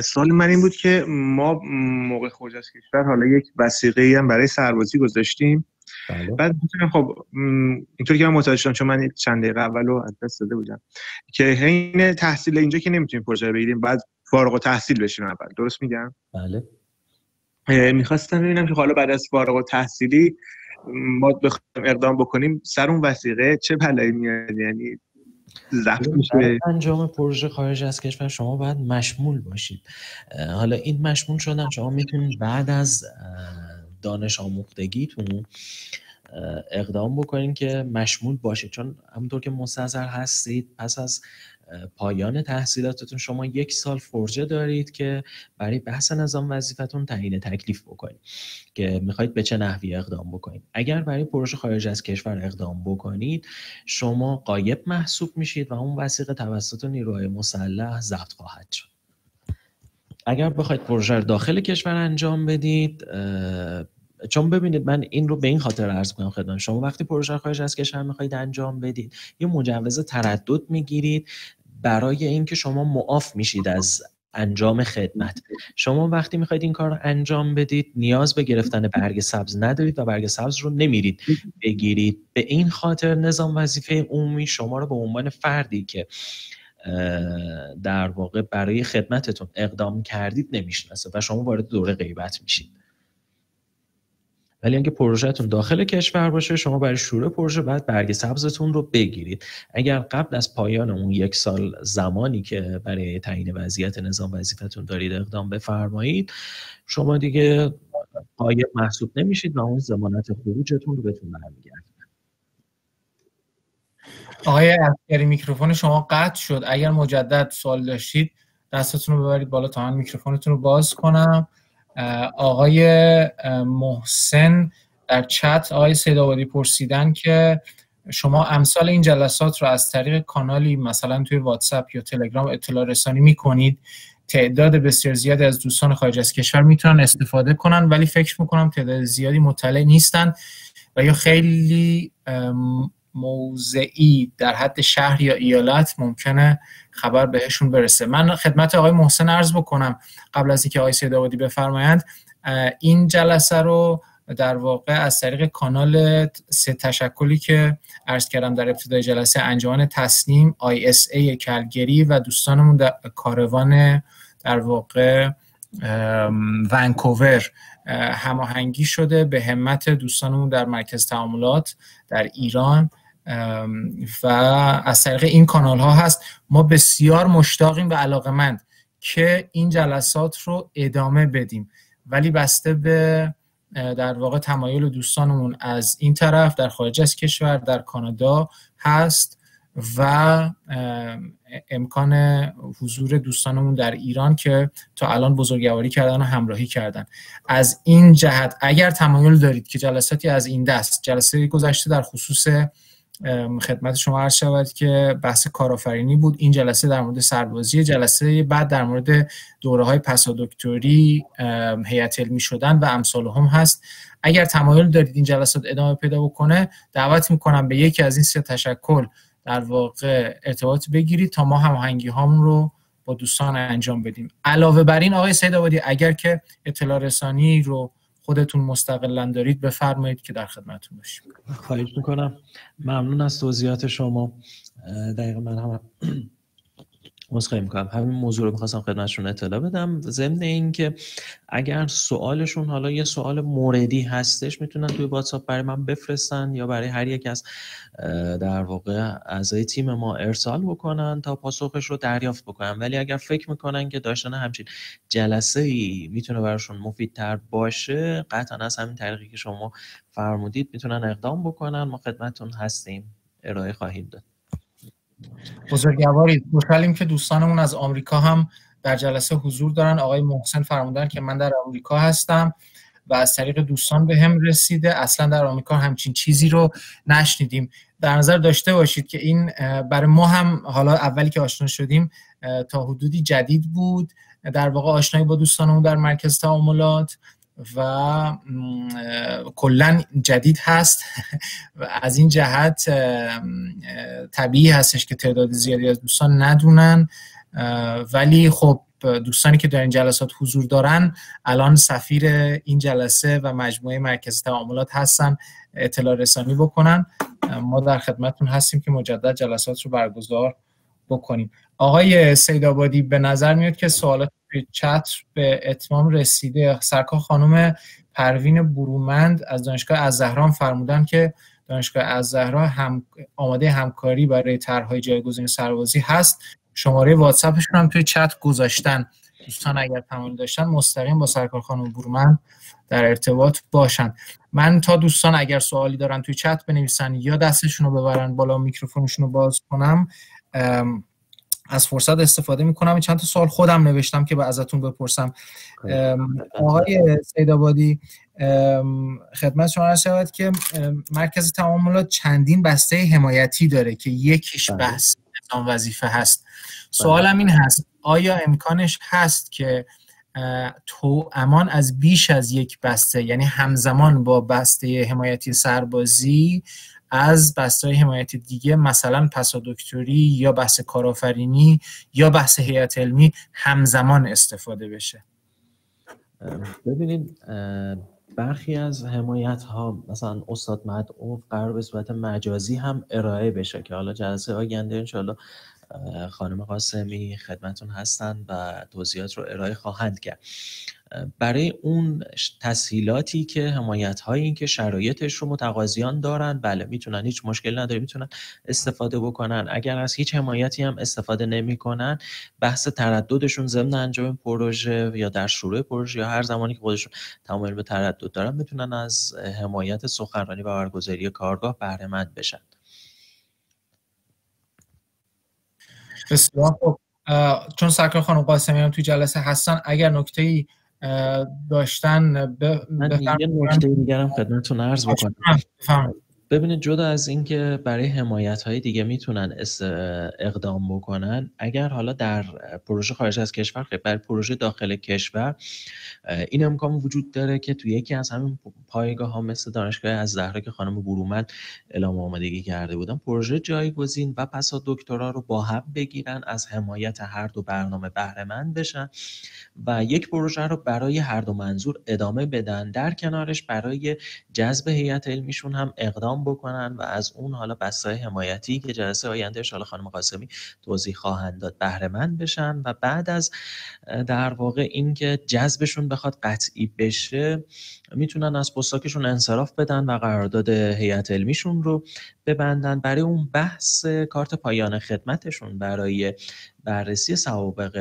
[SPEAKER 11] سوال من این بود که ما موقع خروج از کشور حالا یک وثیقه‌ای هم برای سربازی گذاشتیم.
[SPEAKER 2] بله.
[SPEAKER 11] بعد میتونم خب اینطوری که من متوجه شدم، چون من چند دقیقه اولو از دست داده بودم، که حین تحصیل اینجا که نمیتونیم پروژه بگیریم، بعد فارغ التحصیل بشیم اول. درست میگم؟
[SPEAKER 2] بله.
[SPEAKER 11] میخواستم ببینم که حالا بعد از فارغ التحصیلی ما بخوایم اقدام بکنیم، سر اون وثیقه چه بلایی میاد؟ یعنی ضبط میشه؟
[SPEAKER 2] انجام پروژه خارج از کشور شما باید مشمول باشید. حالا این مشمول شدن شما میتونید بعد از دانش آموختگیتون اقدام بکنید که مشمول باشید، چون همونطور که مستحضر هستید پس از پایان تحصیلاتتون شما 1 سال فرصه دارید که برای بحث نظام وظیفتون تعیین تکلیف بکنید که میخواید به چه نحوی اقدام بکنید. اگر برای پروژه خارج از کشور اقدام بکنید شما غایب محسوب میشید و اون وثیقه توسط نیروهای مسلح ضبط خواهد شد. اگر بخواید پروژه رو داخل کشور انجام بدید، چون ببینید من این رو به این خاطر عرض می‌کنم خدمت شما، وقتی پروژه خارج از کشور می‌خواید انجام بدید یه مجوز تردد میگیرید برای اینکه شما معاف میشید از انجام خدمت. شما وقتی می‌خواید این کار رو انجام بدید نیاز به گرفتن برگ سبز ندارید و برگ سبز رو نمیرید بگیرید. به این خاطر نظام وظیفه عمومی شما رو به عنوان فردی که در واقع برای خدمتتون اقدام کردید نمیشناسه و شما وارد دوره غیبت میشید. ولی اگه پروژهتون داخل کشور باشه شما برای شروع پروژه باید برگ سبزتون رو بگیرید. اگر قبل از پایان اون 1 سال زمانی که برای تعیین وضعیت نظام وظیفتون دارید اقدام بفرمایید شما دیگه غایب محسوب نمیشید و اون ضمانت خروجتون رو بهتون برمیگرده.
[SPEAKER 1] آقای عسگری میکروفون شما قطع شد، اگر مجدد سوال داشتید دستتون رو ببرید بالا تا من میکروفونتون رو باز کنم. آقای محسن در چت آقای سیدآبادی پرسیدن که شما امثال این جلسات رو از طریق کانالی مثلا توی واتساپ یا تلگرام اطلاع رسانی میکنید؟ تعداد بسیار زیادی از دوستان خارج از کشور میتونن استفاده کنن ولی فکر میکنم تعداد زیادی مطلع نیستن و یا خیلی موضعی در حد شهر یا ایالت ممکنه خبر بهشون برسه. من خدمت آقای محسن عرض بکنم قبل از اینکه آقای سیدآبادی بفرمایند، این جلسه رو در واقع از طریق کانال 3 تشکلی که عرض کردم در ابتدای جلسه، انجمن تصنیم، ISA کلگری و دوستانمون در کاروان در واقع ونکوور هماهنگی شده به همت دوستانمون در مرکز تعاملات در ایران و از طریق این کانال ها هست. ما بسیار مشتاقیم و علاقه‌مند که این جلسات رو ادامه بدیم ولی بسته به در واقع تمایل دوستانمون از این طرف در خارج از کشور در کانادا هست و امکان حضور دوستانمون در ایران که تا الان بزرگواری کردن و همراهی کردن. از این جهت اگر تمایل دارید که جلساتی از این دست، جلسه گذشته در خصوص خدمت شما عرض شود که بحث کارآفرینی بود، این جلسه در مورد سربازی، جلسه بعد در مورد دوره‌های پسادکتری، هیئت علمی شدن و امثال هم هست. اگر تمایل دارید این جلسات ادامه پیدا بکنه دعوت میکنم به یکی از این 3 تشکل در واقع ارتباط بگیرید تا ما هماهنگی هامون رو با دوستان انجام بدیم. علاوه بر این آقای سیدآبادی اگر که اطلاع رسانی رو خودتون مستقلاً دارید بفرمایید که در خدمتتون باشیم.
[SPEAKER 2] خواهش میکنم. ممنون از توضیحات شما. دقیقاً من هم عذرخواهی میکنم، همین موضوع رو میخواستم خدمتشون اطلاع بدم. ضمن این که اگر سوالشون حالا یه سوال موردی هستش میتونن توی واتساپ برای من بفرستن یا برای هر یک از در واقع اعضای تیم ما ارسال بکنن تا پاسخش رو دریافت بکنن. ولی اگر فکر میکنن که داشتن همچین جلسه‌ای میتونه براشون مفیدتر باشه، قطعا از همین طریقی که شما فرمودید میتونن اقدام بکنن. ما خدمتتون هستیم، ارائه خواهیم داد.
[SPEAKER 1] بزرگوارید. خوشحالیم که دوستانمون از آمریکا هم در جلسه حضور دارن. آقای محسن فرمودن که من در آمریکا هستم و از طریق دوستان به هم رسیده. اصلا در آمریکا همچین چیزی رو نشنیدیم. در نظر داشته باشید که این برای ما هم حالا اولی که آشنا شدیم تا حدودی جدید بود، در واقع آشنایی با دوستانمون در مرکز تعاملات و کلاً جدید هست و از این جهت طبیعی هستش که تعداد زیادی از دوستان ندونن. ولی خب دوستانی که در این جلسات حضور دارن الان سفیر این جلسه و مجموعه مرکز تعاملات هستن، اطلاع رسانی بکنن. ما در خدمتتون هستیم که مجدد جلسات رو برگزار بکنیم. آقای سیدآبادی، به نظر میاد که سوالات توی چت به اتمام رسیده. سرکار خانم پروین برومند از دانشگاه الزهرا فرمودن که دانشگاه الزهرا آماده همکاری برای طرح‌های جایگزین سربازی هست. شماره واتساپشون هم توی چت گذاشتن. دوستان اگر تمایل داشتن مستقیم با سرکار خانم برومند در ارتباط باشن. من تا دوستان اگر سوالی دارن توی چت بنویسن یا دستشون رو ببرن بالا، میکروفونشون رو باز کنم، از فرصت استفاده میکنم. چند تا سوال خودم نوشتم که ازتون بپرسم. آقای سیدآبادی، خدمت شما عرض شود که مرکز تعاملات چندین بسته حمایتی داره که یکیش بحث نظام وظیفه هست. سوالم این هست، آیا امکانش هست که توامان از بیش از یک بسته، یعنی همزمان با بسته حمایتی سربازی، از بسته‌های حمایتی دیگه مثلا پسادکتری یا بحث کارآفرینی یا بحث هیئت علمی همزمان استفاده بشه؟
[SPEAKER 2] ببینید برخی از حمایت ها مثلا استاد مدعو قرار به صورت مجازی هم ارائه بشه که حالا جلسه آینده انشالله خانم قاسمی خدمتون هستن و توضیحات رو ارائه خواهند کرد. برای اون تسهیلاتی که حمایت هایی که شرایطش رو متقاضیان دارن، بله میتونن، هیچ مشکل نداره، میتونن استفاده بکنن. اگر از هیچ حمایتی هم استفاده نمیکنن، بحث ترددشون ضمن انجام پروژه یا در شروع پروژه یا هر زمانی که خودشون تمایل به تردد دارن، میتونن از حمایت سخنرانی و برگزاری کارگاه بهره مند بشن.
[SPEAKER 1] بسیار خوب. چون سرکار خانم قاسمی هم توی جلسه هستن، اگر نکته‌ای داشتن
[SPEAKER 2] من یه نکته دیگر هم خدمتتون عرض بکنم. ببینید جدا از این که برای حمایت‌های دیگه میتونن اقدام بکنن، اگر حالا در پروژه خارج از کشور، برای پروژه داخل کشور این امکان وجود داره که توی یکی از همین پایگاه‌ها مثل دانشگاه الزهرا که خانم برومند اعلام آمادگی کرده بودن، پروژه جایگزین و پسا دکترا رو با هم بگیرن، از حمایت هر دو برنامه بهره مند بشن و یک پروژه رو برای هر دو منظور ادامه بدن. در کنارش برای جذب هیئت علمیشون هم اقدام بکنن و از اون حالا بسته‌های حمایتی که جلسه آینده ان شاءالله خانم قاسمی توضیح خواهند داد بهره مند بشن و بعد از در واقع اینکه جذبشون بخواد قطعی بشه، میتونن از پستاکشون انصراف بدن و قرارداد هیئت علمیشون رو ببندن. برای اون بحث کارت پایان خدمتشون برای بررسی سوابق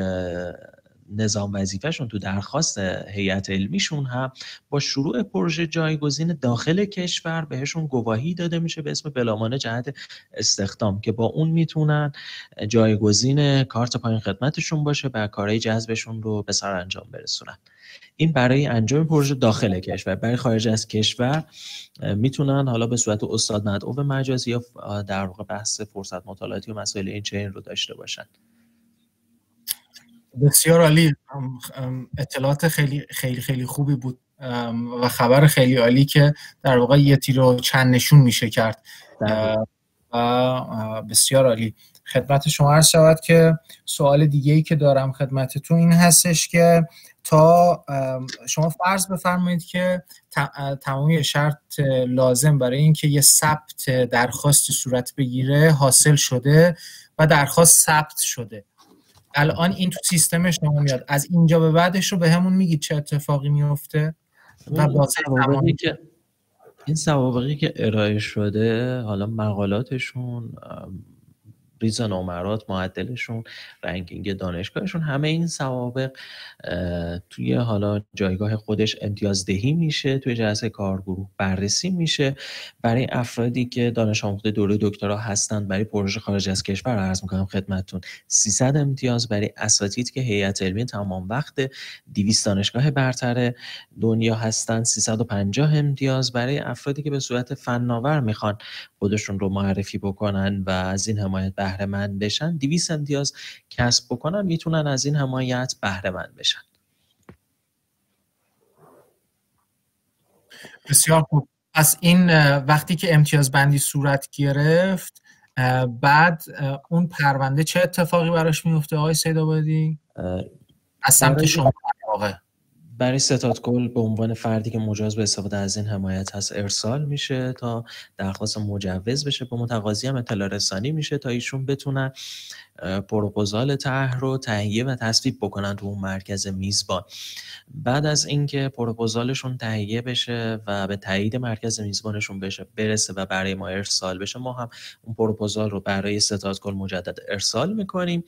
[SPEAKER 2] نظام وظیفهشون تو درخواست هیئت علمیشون هم با شروع پروژه جایگزین داخل کشور بهشون گواهی داده میشه به اسم بلامانع جهت استخدام که با اون میتونن جایگزین کارت پایان خدمتشون باشه و کارهای جذبشون رو به سر انجام برسونن. این برای انجام پروژه داخل کشور. برای خارج از کشور میتونن حالا به صورت استاد مدعو مجازی یا در واقع بحث فرصت مطالعاتی و مسائل این چنین رو داشته باشن.
[SPEAKER 1] بسیار عالی. اطلاعات خیلی خیلی خیلی خوبی بود و خبر خیلی عالی که در واقع یه تیر رو چند نشون میشه کرد و بسیار عالی. خدمت شما عرض شود که سوال دیگه‌ای که دارم خدمتتون این هستش که تا شما فرض بفرمایید که تمامی شرط لازم برای اینکه یه ثبت درخواست صورت بگیره حاصل شده و درخواست ثبت شده الان این تو سیستم شما میاد، از اینجا به بعدش رو به همون میگید چه اتفاقی میفته و بازه زمانی
[SPEAKER 2] که این سوابقی که ارائه شده، حالا مقالاتشون، ریز نمرات، معدلشون، رنکینگ دانشگاهشون، همه این سوابق توی حالا جایگاه خودش امتیازدهی میشه، توی جلسه کارگروه بررسی میشه. برای افرادی که دانش آموخته دوره دکترا هستند برای پروژه خارج از کشور عرض میکنم خدمتتون 300 امتیاز، برای اساتید که هیئت علمی تمام وقت 200 دانشگاه برتر دنیا هستند 350 امتیاز، برای افرادی که به صورت فناور میخوان خودشون رو معرفی بکنن و از این حمایت بهره مند بشن 200 امتیاز کسب بکنن، میتونن از این حمایت بهره مند بشن.
[SPEAKER 1] بسیار خوب. پس این وقتی که امتیاز بندی صورت گرفت بعد اون پرونده چه اتفاقی براش میفته آقای سیدآبادی؟ از سمت شما
[SPEAKER 2] برای ستاد کل به عنوان فردی که مجاز به استفاده از این حمایت هست ارسال میشه تا درخواست مجوز بشه، به متقاضی هم اطلاع رسانی میشه تا ایشون بتونن پروپوزال طرح رو تهیه و تصویب بکنن تو اون مرکز میزبان. بعد از اینکه پروپوزالشون تهیه بشه و به تایید مرکز میزبانشون برسه و برای ما ارسال بشه، ما هم اون پروپوزال رو برای ستاد کل مجدد ارسال میکنیم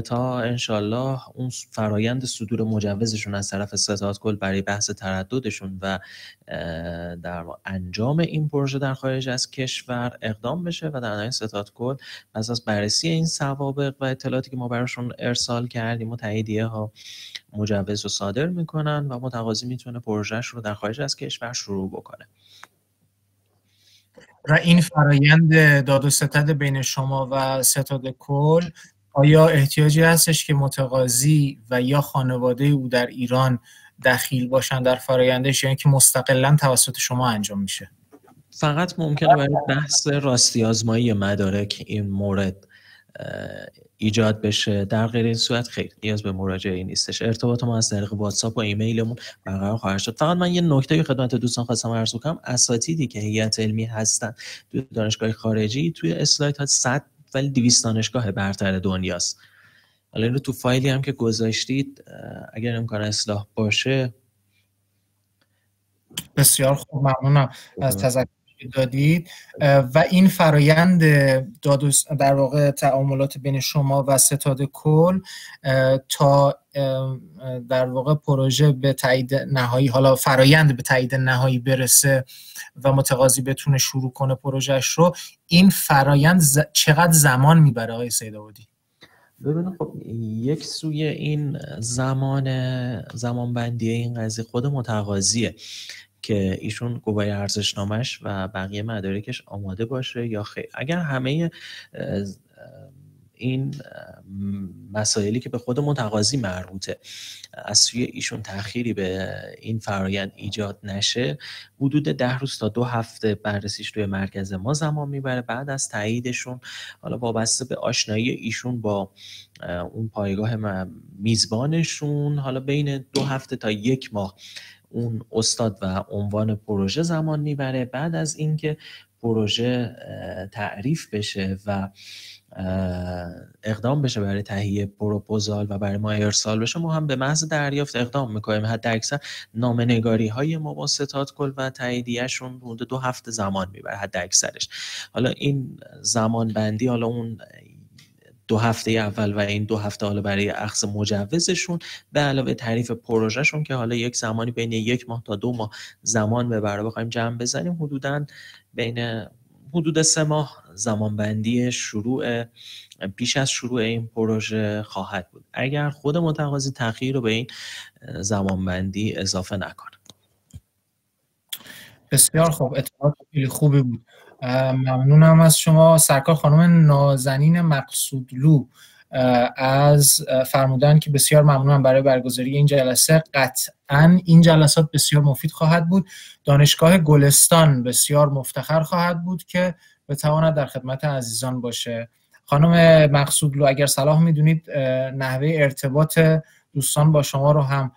[SPEAKER 2] تا انشالله اون فرایند صدور مجوزشون از طرف ستاد کل برای بحث ترددشون و در انجام این پروژه در خارج از کشور اقدام بشه و در نهایت ستاد کل پس از بررسی این سوابق و اطلاعاتی که ما براشون ارسال کردیم و تاییدیه ها مجوز رو صادر میکنن و متقاضی میتونه پروژهش رو در خارج از کشور شروع بکنه.
[SPEAKER 1] و این فرایند داد و ستد بین شما و ستاد کل آیا احتیاجی هستش که متقاضی و یا خانواده او در ایران دخیل باشن در فرایندش، یا اینکه مستقلاً توسط شما انجام میشه؟
[SPEAKER 2] فقط ممکنه برای بحث راستی آزمایی مدارک این مورد ایجاد بشه، در غیر این صورت خیر نیاز به مراجعه نیستش. ارتباط ما از طریق واتساپ و ایمیلمون برقرار خواهد شد. فقط من یه نکته خدمت دوستان خواستم عرض کنم، اساتیدی که هیئت علمی هستن توی دانشگاه خارجی توی اسلاید ها 100 ولی 200 دانشگاه برتر دنیاست. حالا اینو تو فایلی هم که گذاشتید اگر امکان اصلاح باشه.
[SPEAKER 1] بسیار خوب، ممنونم از تذکری دادید. و این فرایند در واقع تعاملات بین شما و ستاد کل تا در واقع پروژه به تایید نهایی، حالا فرایند به تایید نهایی برسه و متقاضی بتونه شروع کنه پروژهش رو، این فرایند چقدر زمان میبره آقای سیدآبادی؟
[SPEAKER 2] ببینید خب یک سوی این زمان بندی این قضیه خود متقاضیه که ایشون گواهی ارزشنامه‌اش و بقیه مدارکش آماده باشه یا خیر. اگر همه این مسائلی که به خود متقاضی مربوطه از سوی ایشون تأخیری به این فرایند ایجاد نشه، حدود 10 روز تا 2 هفته بررسیش توی مرکز ما زمان میبره. بعد از تاییدشون، حالا وابسته به آشنایی ایشون با اون پایگاه میزبانشون، حالا بین 2 هفته تا 1 ماه اون استاد و عنوان پروژه زمان میبره. بعد از اینکه پروژه تعریف بشه و اقدام بشه برای تهیه پروپوزال و برای ما ارسال بشه، ما هم به محض دریافت اقدام میکنیم. حتی اکثر نامه‌نگاری های ما با ستاد کل و تاییدیه‌شون حدود 2 هفته زمان میبره حتی اکثرش. حالا این زمان بندی، حالا اون 2 هفته اول و این 2 هفته حالا برای اخذ مجوزشون به علاوه تعریف پروژهشون که حالا یک زمانی بین 1 ماه تا 2 ماه زمان ببره، بخوایم جمع بزنیم حدوداً بین حدود 3 ماه زمان بندی شروع پیش از شروع این پروژه خواهد بود اگر خود متقاضی تأخیر رو به این زمان بندی اضافه نکنه.
[SPEAKER 1] بسیار خوب، اطلاعات خیلی خوبی بود. ممنونم از شما سرکار خانم نازنین مقصودلو از فرمودن که بسیار ممنونم برای برگزاری این جلسه. قطعاً این جلسات بسیار مفید خواهد بود. دانشگاه گلستان بسیار مفتخر خواهد بود که بتواند در خدمت عزیزان باشه. خانم مقصودلو اگر صلاح میدونید نحوه ارتباط دوستان با شما رو هم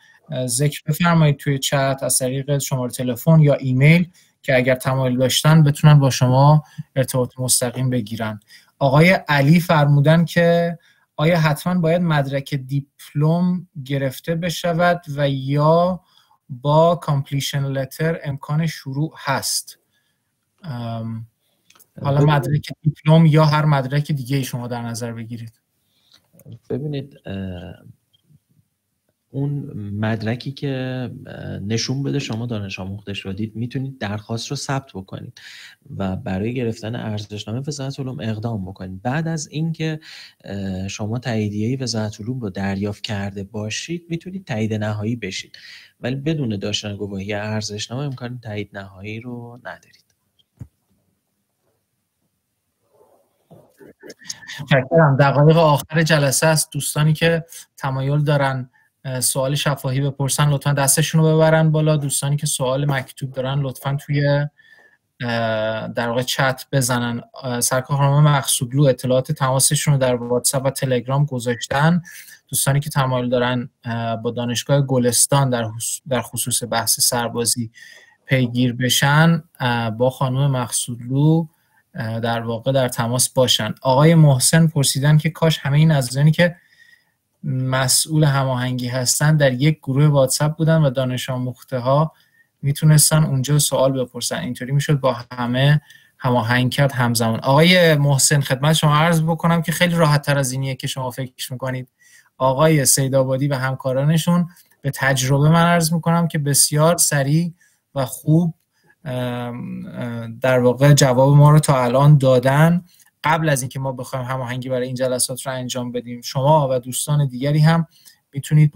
[SPEAKER 1] ذکر بفرمایید توی چت از طریق شماره تلفن یا ایمیل که اگر تمایل داشتن بتونن با شما ارتباط مستقیم بگیرن. آقای علی فرمودن که آیا حتما باید مدرک دیپلم گرفته بشود و یا با کامپلیشن لتر امکان شروع هست؟ حالا مدرک دیپلم یا هر مدرک دیگه شما در نظر بگیرید.
[SPEAKER 2] ببینید اون مدرکی که نشون بده شما دانش آموخته شدید میتونید درخواست رو ثبت بکنید و برای گرفتن ارزشنامه وزارت علوم اقدام بکنید. بعد از اینکه شما تاییدیه وزارت علوم رو دریافت کرده باشید میتونید تایید نهایی بشید، ولی بدون داشتن گواهی ارزشنامه امکان تایید نهایی رو ندارید.
[SPEAKER 1] متشکرم. دقایق آخر جلسه است. دوستانی که تمایل دارن سوال شفاهی بپرسن لطفا دستشون رو ببرن بالا. دوستانی که سوال مکتوب دارن لطفا توی در واقع چت بزنن. سرکار خانم مقصودلو اطلاعات تماسشون رو در واتساپ و تلگرام گذاشتن. دوستانی که تمایل دارن با دانشگاه گلستان در خصوص بحث سربازی پیگیر بشن با خانم مقصودلو در واقع در تماس باشن. آقای محسن پرسیدن که کاش همه این عزیزانی که مسئول هماهنگی هستن در یک گروه واتساپ بودن و دانش آموخته ها میتونستن اونجا سوال بپرسن، اینطوری میشد با همه هماهنگ کرد همزمان. آقای محسن خدمت شما عرض بکنم که خیلی راحت تر از اینیه که شما فکر میکنید. آقای سیدآبادی و همکارانشون به تجربه من عرض میکنم که بسیار سریع و خوب در واقع جواب ما رو تا الان دادن. قبل از اینکه ما بخوایم هماهنگی برای این جلسات رو انجام بدیم شما و دوستان دیگری هم میتونید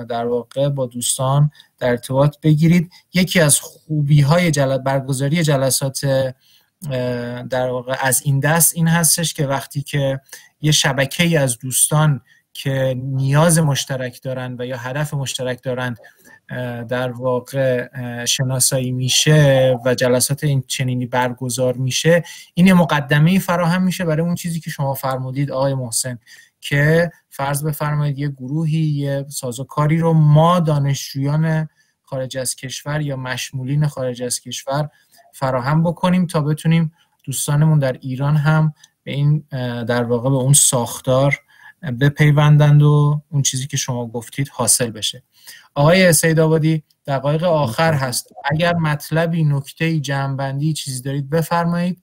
[SPEAKER 1] در واقع با دوستان در ارتباط بگیرید. یکی از خوبی‌های برگزاری جلسات در واقع از این دست این هستش که وقتی که یه شبکه‌ای از دوستان که نیاز مشترک دارن و یا هدف مشترک دارن در واقع شناسایی میشه و جلسات این چنینی برگزار میشه، این یه مقدمه‌ای فراهم میشه برای اون چیزی که شما فرمودید آقای محسن، که فرض بفرمایید یه گروهی یه سازوکاری رو ما دانشجویان خارج از کشور یا مشمولین خارج از کشور فراهم بکنیم تا بتونیم دوستانمون در ایران هم به این در واقع به اون ساختار بپیوندند و اون چیزی که شما گفتید حاصل بشه. آقای سیدآبادی دقایق آخر هست، اگر مطلبی نکته‌ای جمع‌بندی چیزی دارید بفرمایید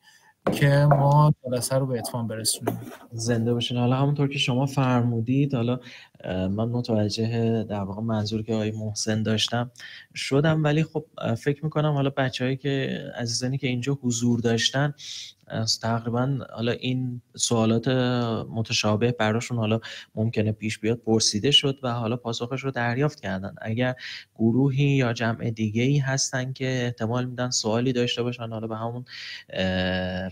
[SPEAKER 1] که ما جلسه رو به اتمام برسونیم.
[SPEAKER 2] زنده باشین. حالا همونطور که شما فرمودید، حالا من متوجه در واقع منظور که آقای محسن داشتم شدم، ولی خب فکر میکنم حالا بچه‌هایی که عزیزانی که اینجا حضور داشتن تقریبا حالا این سوالات متشابه براشون حالا ممکنه پیش بیاد پرسیده شد و حالا پاسخش رو دریافت کردن. اگر گروهی یا جمع دیگه‌ای هستن که احتمال میدن سوالی داشته باشن، حالا به همون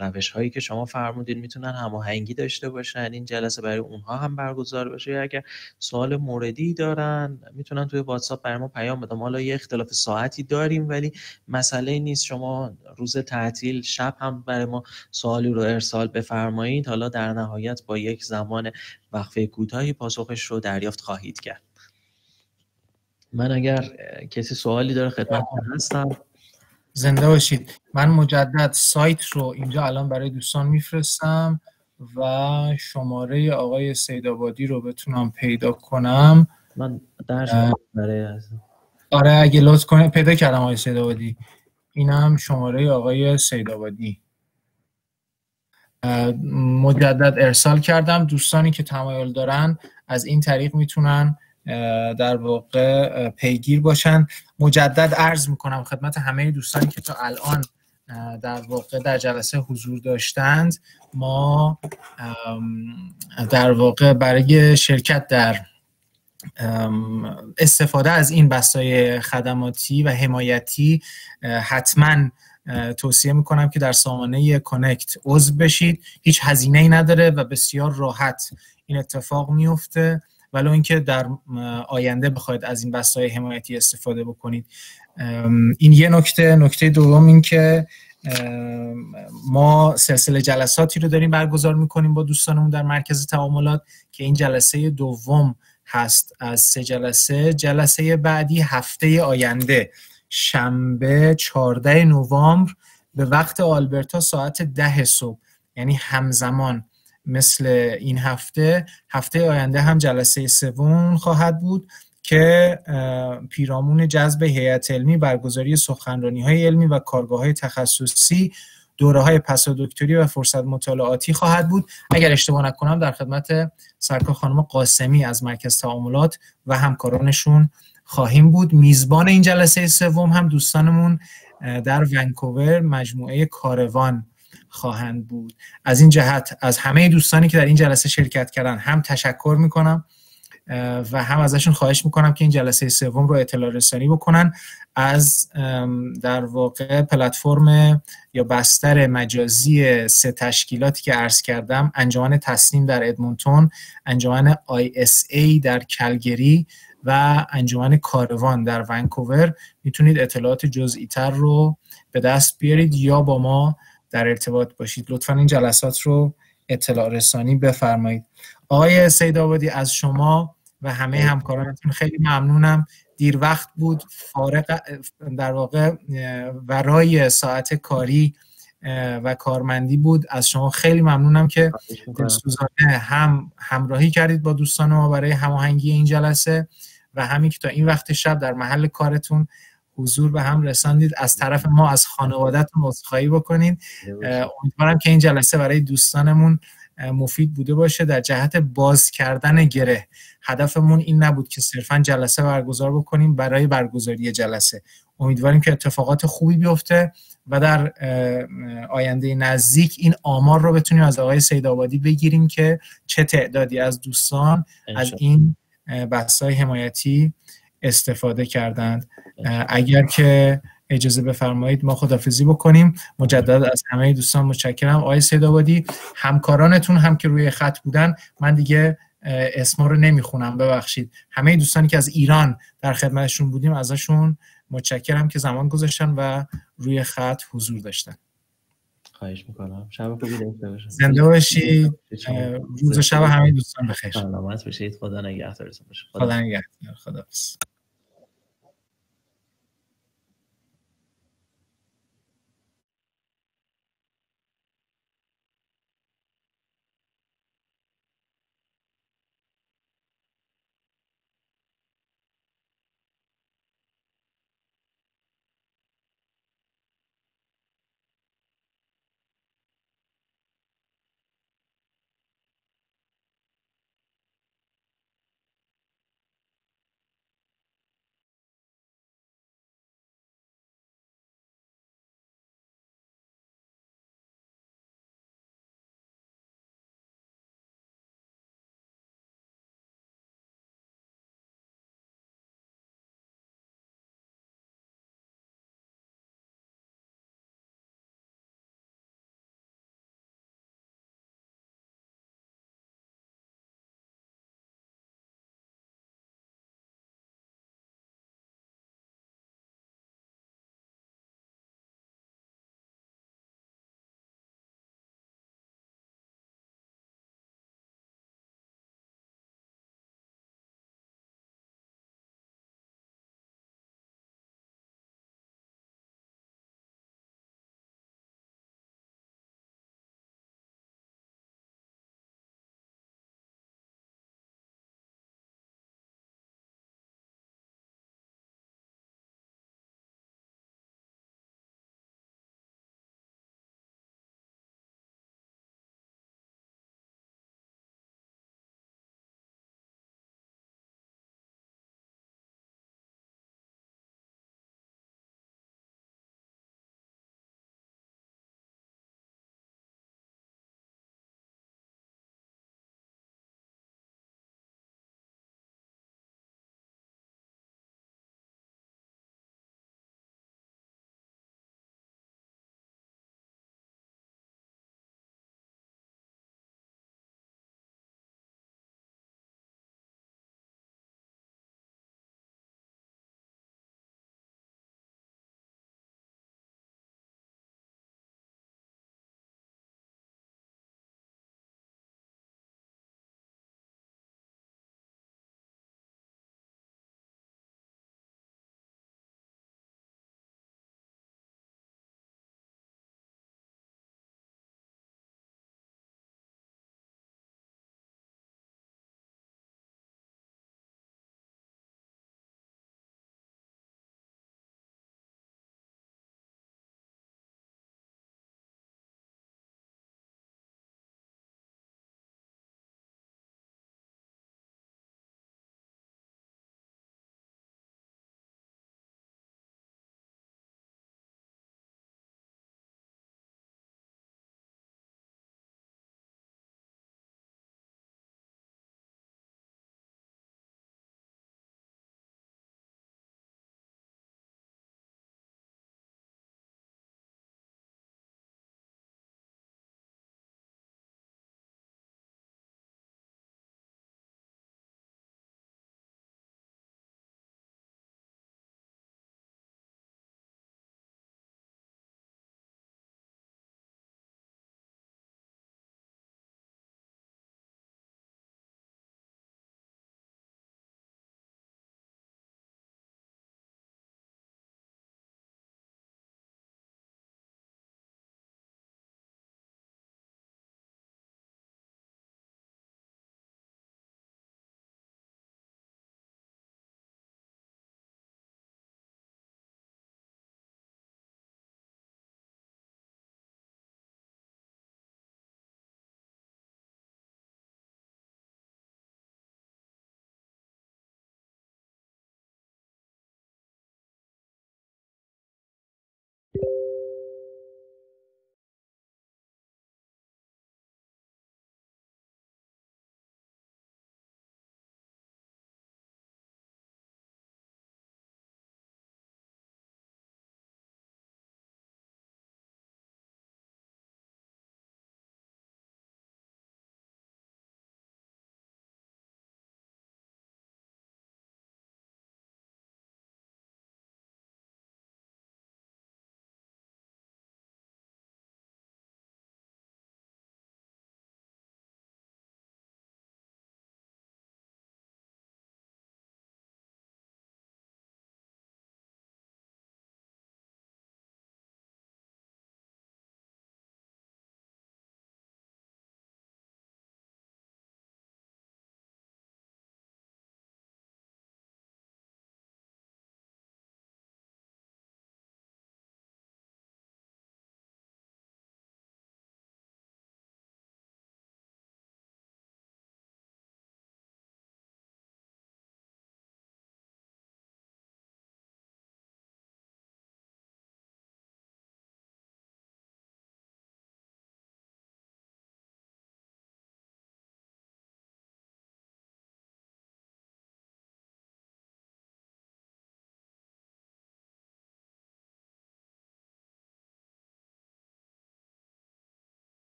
[SPEAKER 2] روش هایی که شما فرمودید میتونن هماهنگی داشته باشن، این جلسه برای اونها هم برگزار بشه. یا اگر سوال موردی دارن میتونن توی واتساپ برای ما پیام بدن. حالا یه اختلاف ساعتی داریم ولی مسئله نیست، شما روز تعطیل شب هم برای ما سوالی رو ارسال بفرمایید، حالا در نهایت با یک زمان وقفه کوتاهی پاسخش رو دریافت خواهید کرد. من اگر کسی سوالی داره خدمتتون هستم.
[SPEAKER 1] زنده باشید. من مجدد سایت رو اینجا الان برای دوستان میفرستم و شماره آقای سیدآبادی رو بتونم پیدا کنم.
[SPEAKER 2] من درش برای
[SPEAKER 1] آره اگه لطف کنید پیدا کردم آقای سیدآبادی. اینم شماره آقای سیدآبادی. مجدد ارسال کردم. دوستانی که تمایل دارن از این طریق میتونن در واقع پیگیر باشن. مجدد عرض میکنم خدمت همه دوستانی که تا الان در واقع در جلسه حضور داشتند، ما در واقع برای شرکت در استفاده از این بستای خدماتی و حمایتی حتما توصیه میکنم که در سامانه کانکت عضو بشید. هیچ هزینه‌ای نداره و بسیار راحت این اتفاق میفته، ولو اینکه در آینده بخواید از این بستای حمایتی استفاده بکنید. این یه نکته دوم این که ما سلسله جلساتی رو داریم برگزار میکنیم با دوستانمون در مرکز تعاملات که این جلسه دوم هست از 3 جلسه. جلسه بعدی هفته آینده شنبه 14 نوامبر به وقت آلبرتا ساعت 10 صبح، یعنی همزمان مثل این هفته آینده هم جلسه سوم خواهد بود که پیرامون جذب هیئت علمی، برگزاری سخنرانی‌های علمی و کارگاه‌های تخصصی، دوره‌های پسادکتری و فرصت مطالعاتی خواهد بود. اگر اشتباه نکنم در خدمت سرکار خانم قاسمی از مرکز تعاملات و همکارانشون خواهیم بود. میزبان این جلسه سوم هم دوستانمون در ونکوور مجموعه کاروان خواهند بود. از این جهت از همه دوستانی که در این جلسه شرکت کردن هم تشکر میکنم و هم ازشون خواهش میکنم که این جلسه سوم رو اطلاع رسانی بکنن از در واقع پلتفرم یا بستر مجازی 3 تشکیلاتی که عرض کردم: انجمن تسنیم در ادمونتون، انجمن ISA در کلگری و انجمن کاروان در ونکوور. میتونید اطلاعات جزئی تر رو به دست بیارید یا با ما در ارتباط باشید. لطفاً این جلسات رو اطلاع رسانی بفرمایید. آقای سیدآبادی، از شما و همه همکارانتون خیلی ممنونم. دیر وقت بود، فارغ در واقع ورای ساعت کاری و کارمندی بود. از شما خیلی ممنونم که دلسوزانه هم همراهی کردید با دوستان ما برای هماهنگی این جلسه و همین که تا این وقت شب در محل کارتون حضور به هم رساندید. از طرف ما از خانواده‌تون عذرخواهی بکنید. امیدوارم که این جلسه برای دوستانمون مفید بوده باشه در جهت باز کردن گره. هدفمون این نبود که صرفاً جلسه برگزار بکنیم برای برگزاری جلسه. امیدواریم که اتفاقات خوبی بیفته و در آینده نزدیک این آمار رو بتونیم از آقای سیدآبادی بگیریم که چه تعدادی از دوستان از این بحث‌های حمایتی استفاده کردند. اگر که اجازه بفرمایید ما خداحافظی بکنیم. مجدد از همه دوستان متشکرم. آقای سیدآبادی، همکارانتون هم که روی خط بودن، من دیگه اسما رو نمیخونم، ببخشید. همه دوستانی که از ایران در خدمتشون بودیم ازشون متشکرم که زمان گذاشتن و روی خط حضور داشتن.
[SPEAKER 2] خواهش میکنم. شب خوبی داشته باشید.
[SPEAKER 1] زنده باشید. روز و شب همه دوستان بخیر.
[SPEAKER 2] سلامت باشید. خدا نگهدارتون باشه.
[SPEAKER 1] خدا نگهدار. خداحافظ.